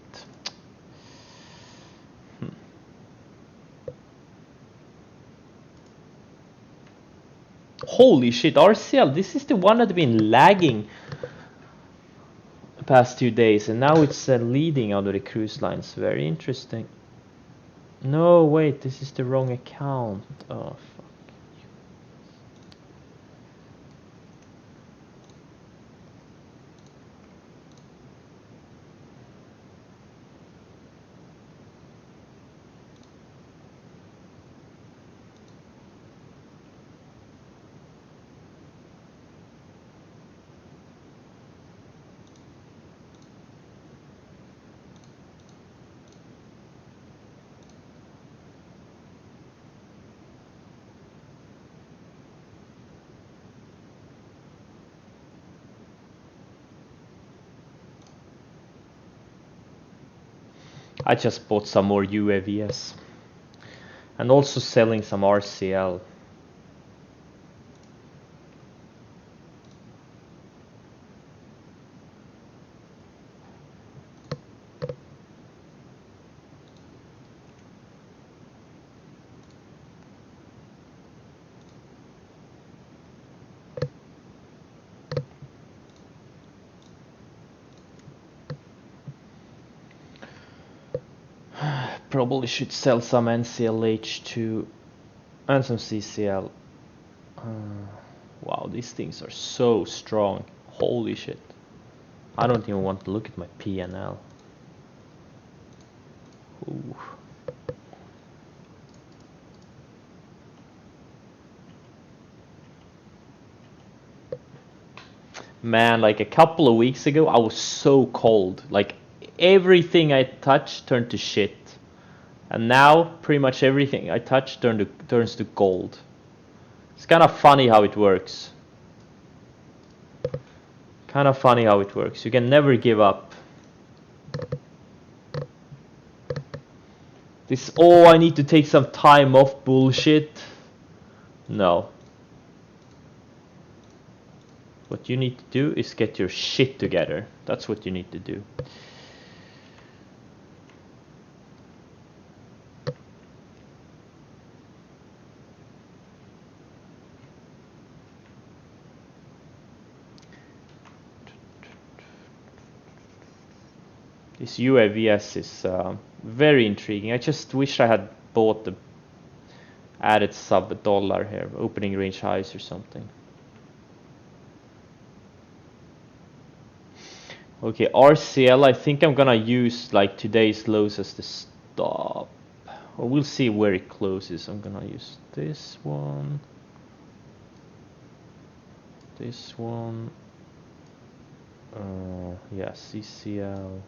Holy shit, RCL, this is the one that's been lagging the past 2 days, and now it's leading out of the cruise lines. Very interesting. No, wait, this is the wrong account. Oh, fuck. I just bought some more UAVs and also selling some RCL. Probably should sell some NCLH too and some CCL. Wow, these things are so strong. Holy shit. I don't even want to look at my PNL. Ooh. Man, like a couple of weeks ago, I was so cold. Like everything I touched turned to shit. And now, pretty much everything I touch turns to gold. It's kind of funny how it works. Kind of funny how it works. You can never give up. This, oh, I need to take some time off bullshit. No. What you need to do is get your shit together. That's what you need to do. This UAVS is very intriguing. I just wish I had bought the added sub dollar here, opening range highs or something. Okay, RCL, I think I'm gonna use like today's lows as the stop. Or we'll see where it closes. I'm gonna use this one. This one. Yeah, CCL.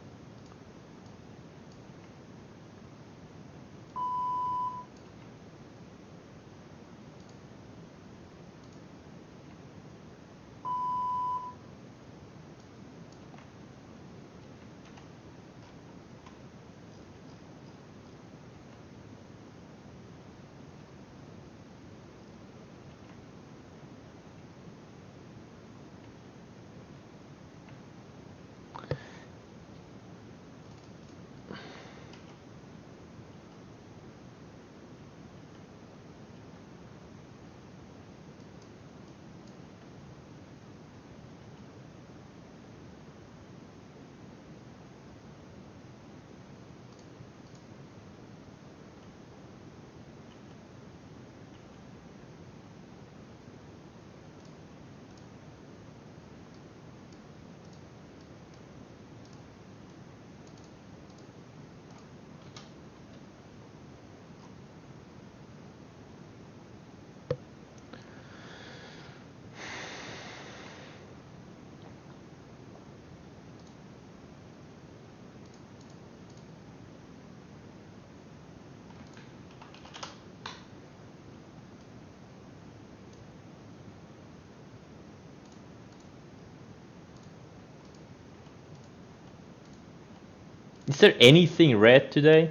Is there anything red today?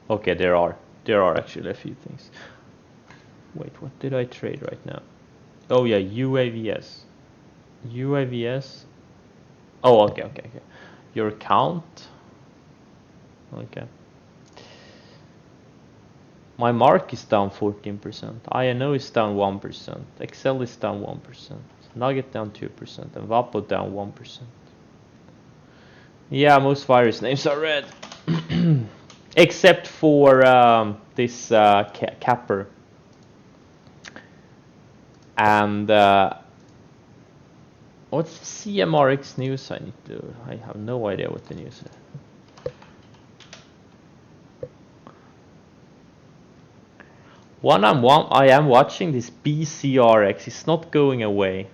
Okay, there are. There are actually a few things. Wait, what did I trade right now? Oh yeah, UAVS. UAVS. Oh, okay. Your account. Okay. My mark is down 14%. INO is down 1%. Excel is down 1%. Nugget down 2%. And Vapo down 1%. Yeah, most virus names are red. Except for this Capper. And what's CMRX news I need to... I have no idea what the news is. I am watching this BCRX. It's not going away.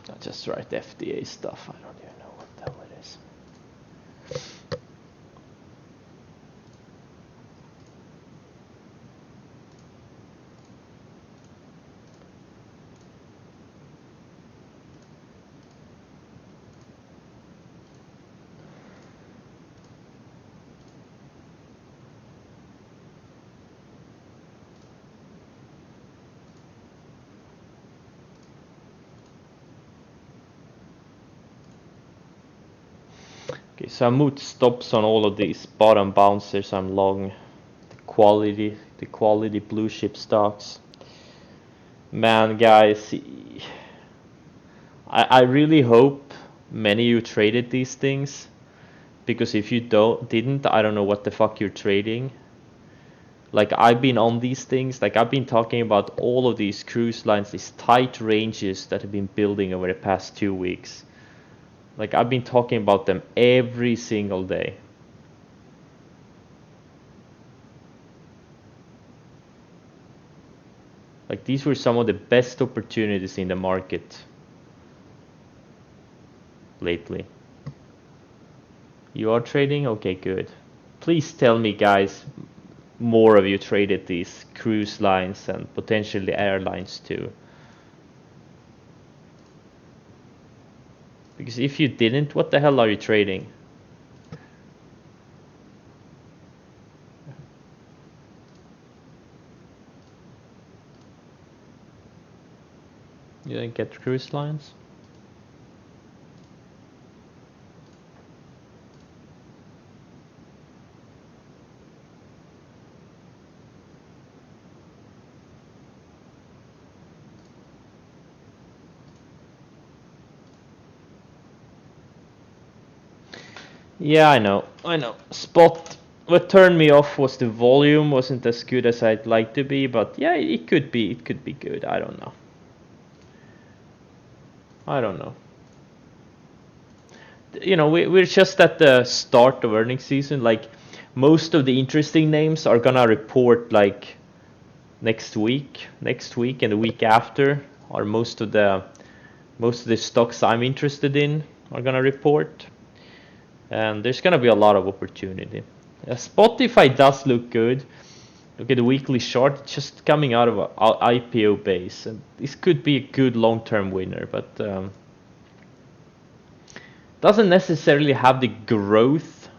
I just write FDA stuff. I don't even know what the hell it is. Okay, so I moved stops on all of these bottom bouncers. I'm long the quality blue chip stocks. Man, guys, I really hope many of you traded these things, because if you didn't, I don't know what the fuck you're trading. Like, I've been on these things, like I've been talking about all of these cruise lines, these tight ranges that have been building over the past 2 weeks. Like, I've been talking about them every single day. Like, these were some of the best opportunities in the market lately. You are trading? Okay, good. Please tell me, guys, more of you traded these cruise lines and potentially airlines too. Because if you didn't, what the hell are you trading? You didn't get cruise lines? Yeah, I know. Spot. What turned me off was the volume wasn't as good as I'd like to be, but yeah, it could be good. I don't know. You know, we're just at the start of earnings season. Like, most of the interesting names are gonna report like next week, and the week after. Are most of the stocks I'm interested in are gonna report, and there's gonna be a lot of opportunity. Spotify does look good. Look at the weekly chart, just coming out of an IPO base, and this could be a good long-term winner, but doesn't necessarily have the growth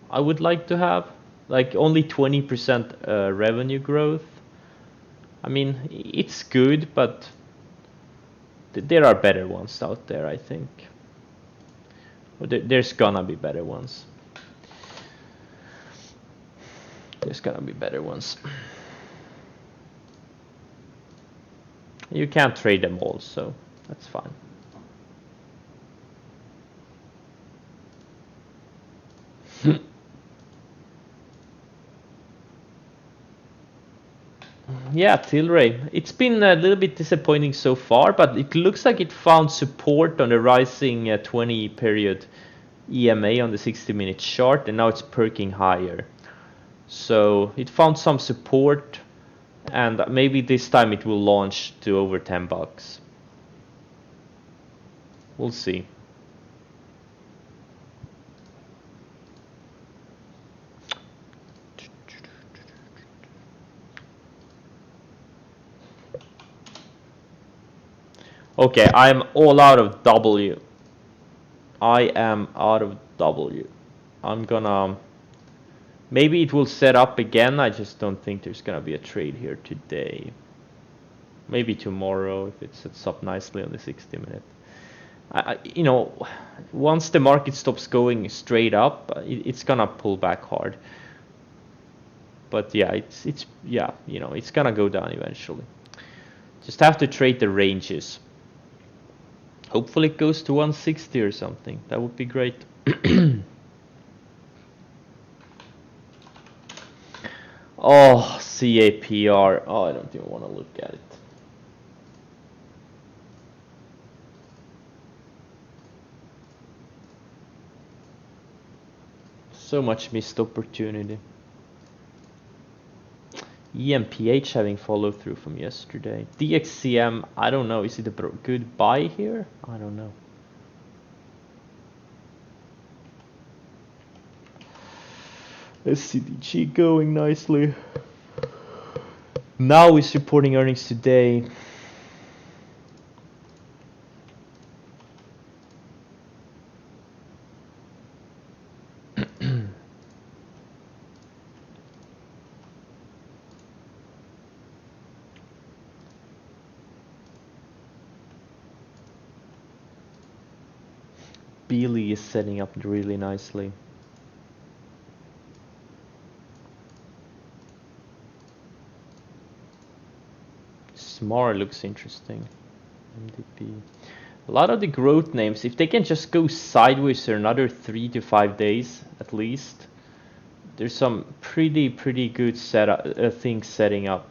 I would like to have. Like, only 20% revenue growth. I mean, it's good, but there are better ones out there, I think. There's gonna be better ones. You can't trade them all, so that's fine. Yeah, Tilray. It's been a little bit disappointing so far, but it looks like it found support on the rising 20 period EMA on the 60-minute chart, and now it's perking higher. So it found some support, and maybe this time it will launch to over $10. We'll see. Okay, I'm all out of W. I am out of W. I'm gonna... Maybe it will set up again. I just don't think there's gonna be a trade here today. Maybe tomorrow if it sets up nicely on the 60-minute. You know, once the market stops going straight up, it's gonna pull back hard. But yeah, it's yeah, you know, it's gonna go down eventually. Just have to trade the ranges. Hopefully it goes to 160 or something. That would be great. Oh, CAPR. Oh, I don't even want to look at it. So much missed opportunity. EMPH having follow through from yesterday. DXCM, I don't know. Is it a good buy here? I don't know. SCDG going nicely. Now is reporting earnings today. Beely is setting up really nicely. Smar looks interesting. MDP. A lot of the growth names, if they can just go sideways for another 3 to 5 days at least, there's some pretty good setup things setting up.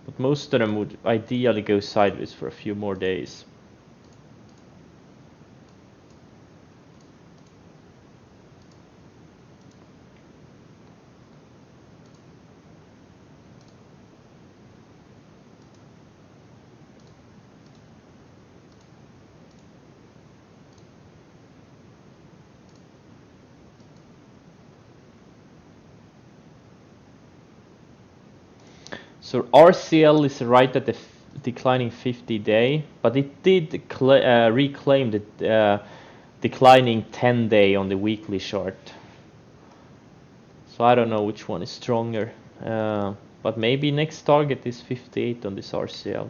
But most of them would ideally go sideways for a few more days. So RCL is right at the declining 50-day, but it did reclaim the declining 10-day on the weekly chart. So I don't know which one is stronger, but maybe next target is 58 on this RCL.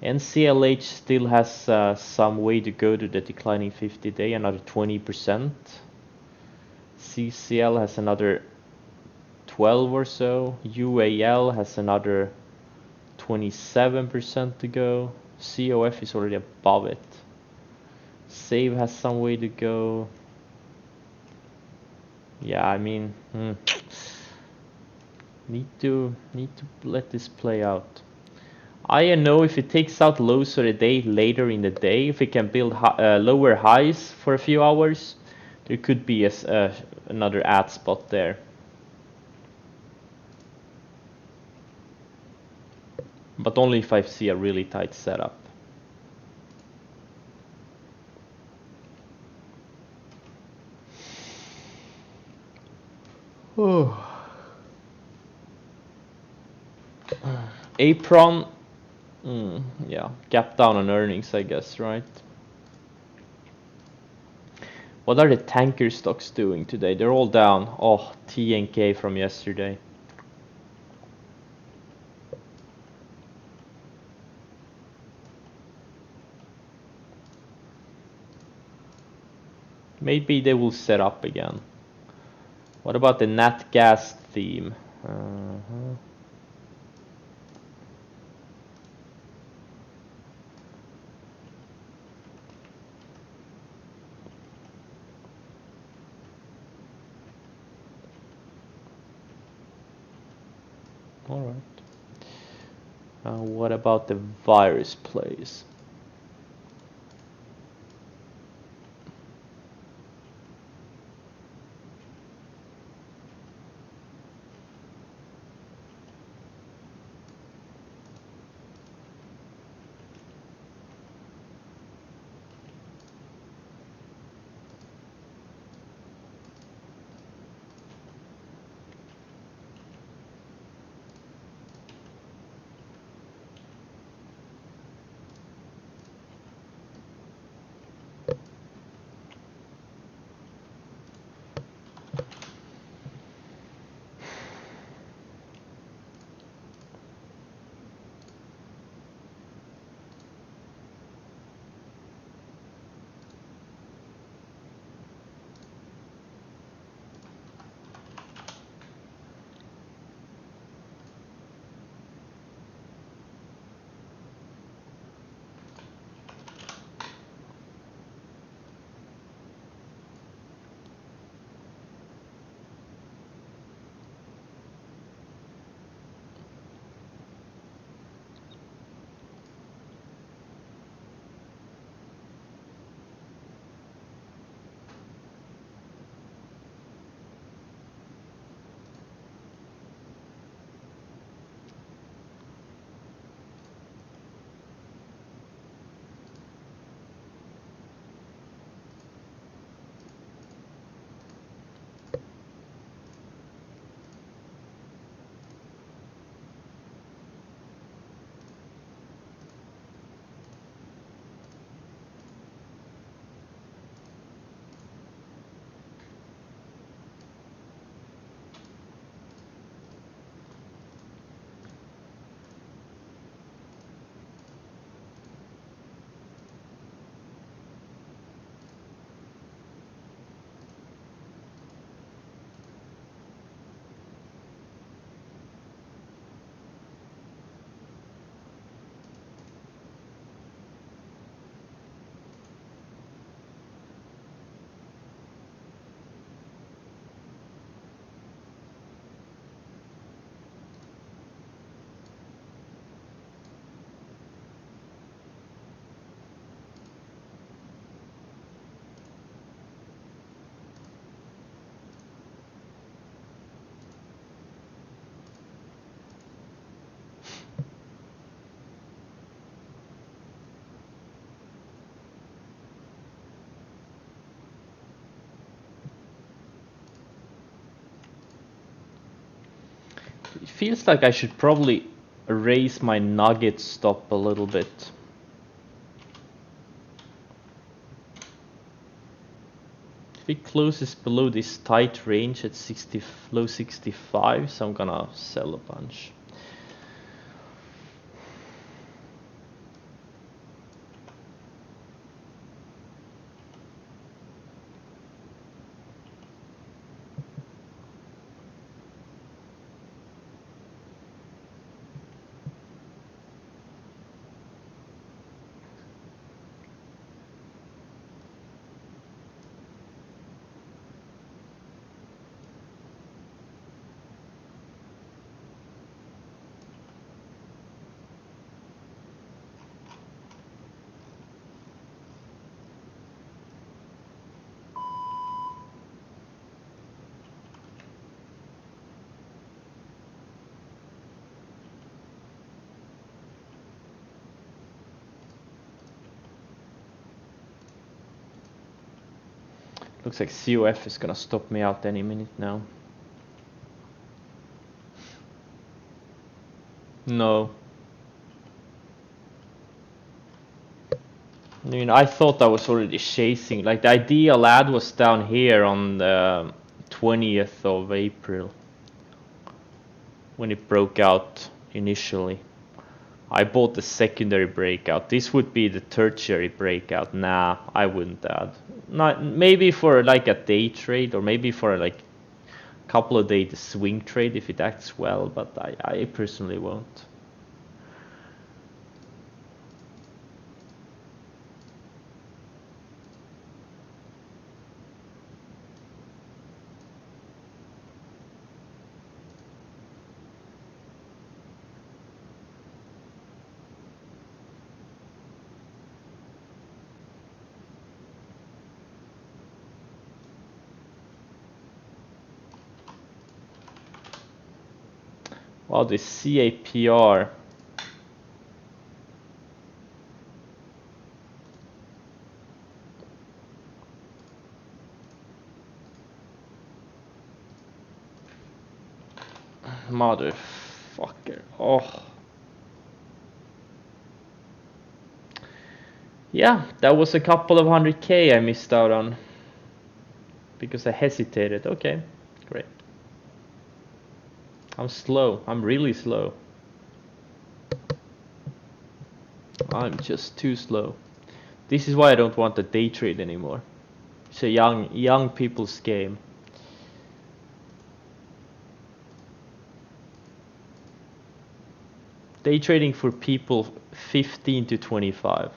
NCLH still has some way to go to the declining 50-day, another 20%. CCL has another 12 or so. UAL has another 27% to go. COF is already above it. Save has some way to go. Yeah, I mean, need to let this play out. I know if it takes out lows for a day later in the day, if it can build lower highs for a few hours, there could be another ad spot there. But only if I see a really tight setup. Apron, yeah, gap down on earnings, I guess, right? What are the tanker stocks doing today? They're all down. Oh, TNK from yesterday. Maybe they will set up again. What about the nat gas theme? All right. What about the virus plays? feels like I should probably raise my nugget stop a little bit. If it closes below this tight range at 60, low 65, so I'm gonna sell a bunch. Looks like COF is gonna stop me out any minute now. No. I mean, I thought I was already chasing. Like the ideal ad was down here on the 20th of April when it broke out initially. I bought the secondary breakout. This would be the tertiary breakout. Nah, I wouldn't add. Not maybe for like a day trade or maybe for like a couple of days swing trade if it acts well, but I personally won't. Wow, this CAPR. Motherfucker. Oh. Yeah, that was a couple of 100K I missed out on. Because I hesitated. Okay, great. I'm slow. I'm really slow. I'm just too slow. This is why I don't want to day trade anymore. It's a young people's game. Day trading for people 15 to 25.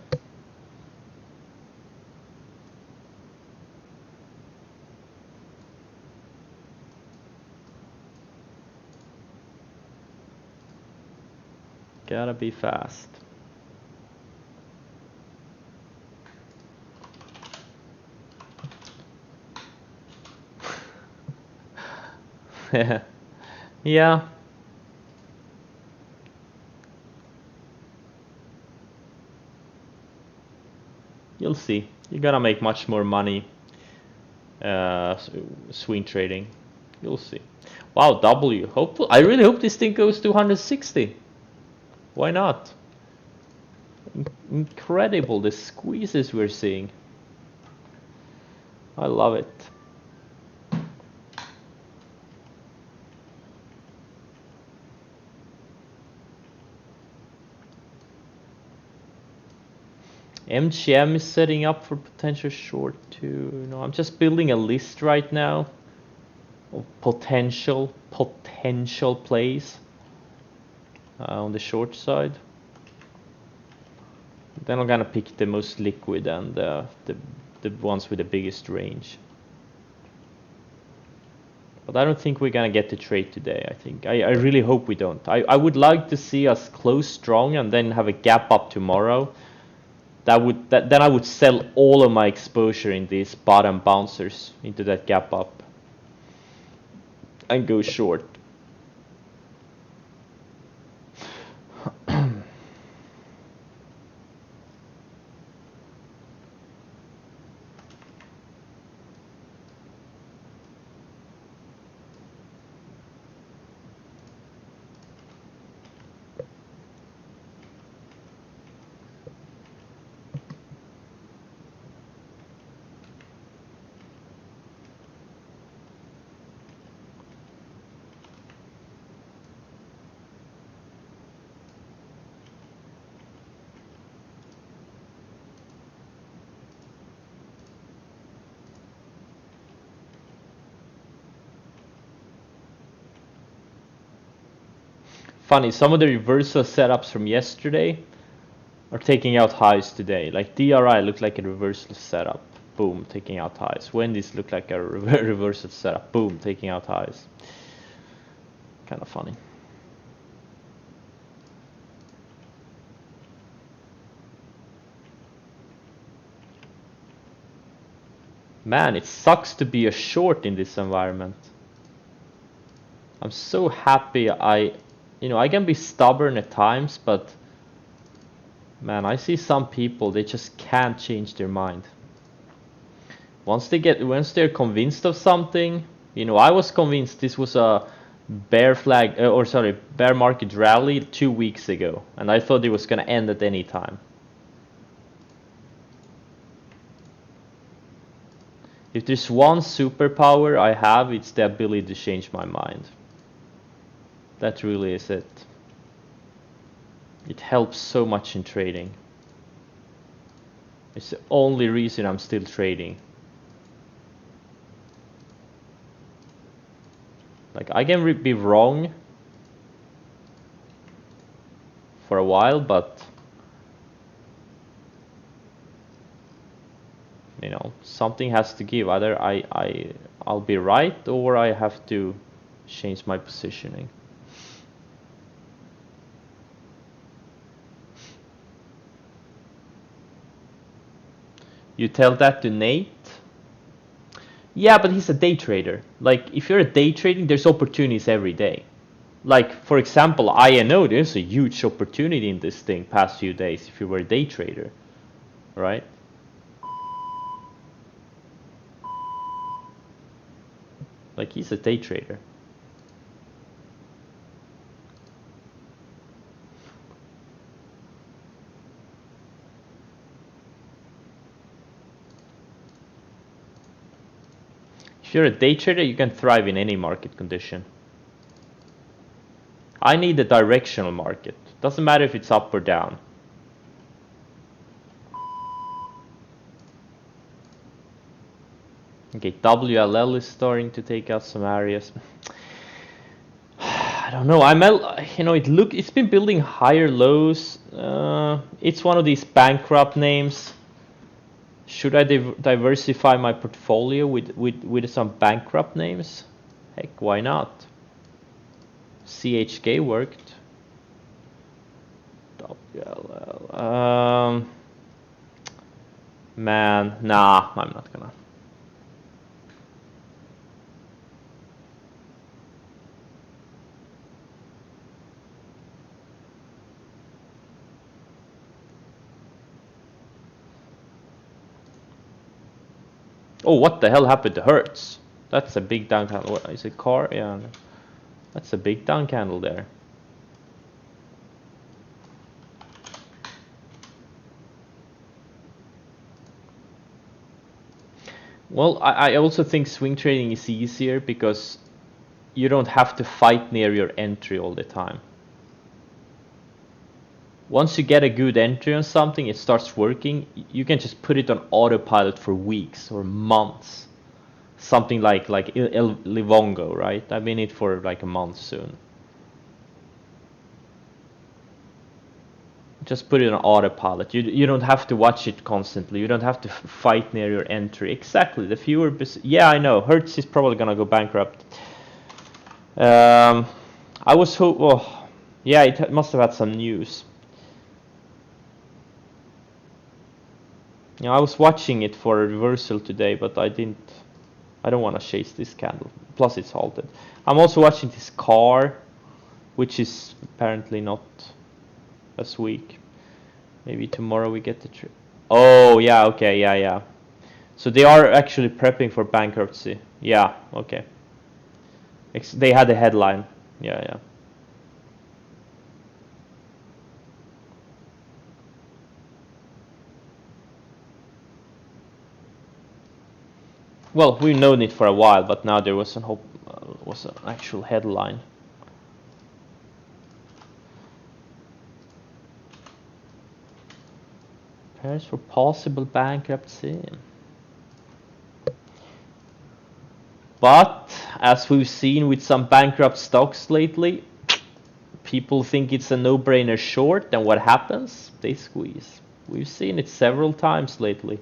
Gotta be fast. Yeah. You'll see. You're gonna make much more money swing trading. You'll see. Wow, W. I really hope this thing goes to 160. Why not? Incredible, the squeezes we're seeing. I love it. MGM is setting up for potential short too. No, I'm just building a list right now of potential plays on the short side. Then I'm gonna pick the most liquid and the ones with the biggest range. But I don't think we're gonna get the trade today. I really hope we don't. I would like to see us close strong and then have a gap up tomorrow. Then I would sell all of my exposure in these bottom bouncers into that gap up and go short. funny. Some of the reversal setups from yesterday are taking out highs today. Like DRI looked like a reversal setup. Boom, taking out highs. Wendy's looked like a reversal setup. Boom, taking out highs. Kind of funny. Man, it sucks to be a short in this environment. I'm so happy I can be stubborn at times, but man, I see some people, they just can't change their mind. Once they're convinced of something, I was convinced this was a bear market rally 2 weeks ago, and I thought it was gonna end at any time. If there's one superpower I have, it's the ability to change my mind. That really is it. It helps so much in trading. It's the only reason I'm still trading. Like, I can be wrong for a while, but something has to give. Either I'll be right, or I have to change my positioning. You tell that to Nate? Yeah, but he's a day trader. Like, if you're a day trading, there's opportunities every day. Like, for example, INO, there's a huge opportunity in this thing past few days if you were a day trader, right? Like, he's a day trader. If you're a day trader, you can thrive in any market condition. I need a directional market. Doesn't matter if it's up or down. Okay, WLL is starting to take out some areas. I don't know. It's been building higher lows. It's one of these bankrupt names. Should I diversify my portfolio with some bankrupt names? Heck, why not? CHK worked. WLL. Man, nah, I'm not gonna. Oh, what the hell happened to Hertz? That's a big down candle. What, is it car? Yeah, that's a big down candle there. Well, I also think swing trading is easier because you don't have to fight near your entry all the time. Once you get a good entry on something, it starts working, you can just put it on autopilot for weeks or months. Something like Livongo, right? I've been in it for like a month soon. Just put it on autopilot. You don't have to watch it constantly. You don't have to fight near your entry. Exactly. The fewer... Yeah, I know. Hertz is probably going to go bankrupt. I was yeah, it must have had some news. I was watching it for a reversal today, but I don't want to chase this candle. Plus it's halted. I'm also watching this car, which is apparently not as weak. Maybe tomorrow we get the trip. Oh, yeah, okay, yeah. So they are actually prepping for bankruptcy. Yeah, okay. They had a headline. Yeah. Well, we've known it for a while, but now there was an actual headline. Prepares for possible bankruptcy. But as we've seen with some bankrupt stocks lately, people think it's a no-brainer short, then what happens? They squeeze. We've seen it several times lately.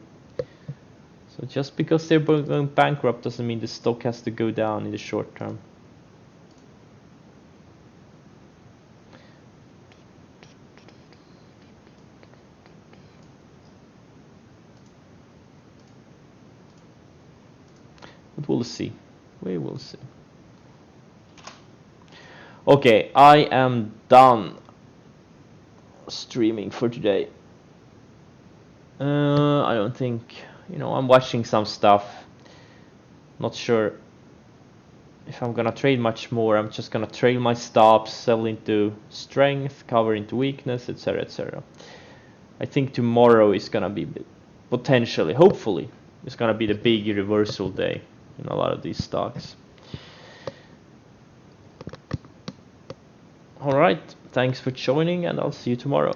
So just because they're going bankrupt doesn't mean the stock has to go down in the short term. But we'll see. We will see. Okay, I am done streaming for today. I don't think, I'm watching some stuff. Not sure if I'm gonna trade much more. I'm just gonna trail my stops, sell into strength, cover into weakness, etc., etc. I think tomorrow is gonna be potentially, hopefully, it's gonna be the big reversal day in a lot of these stocks. All right, thanks for joining, and I'll see you tomorrow.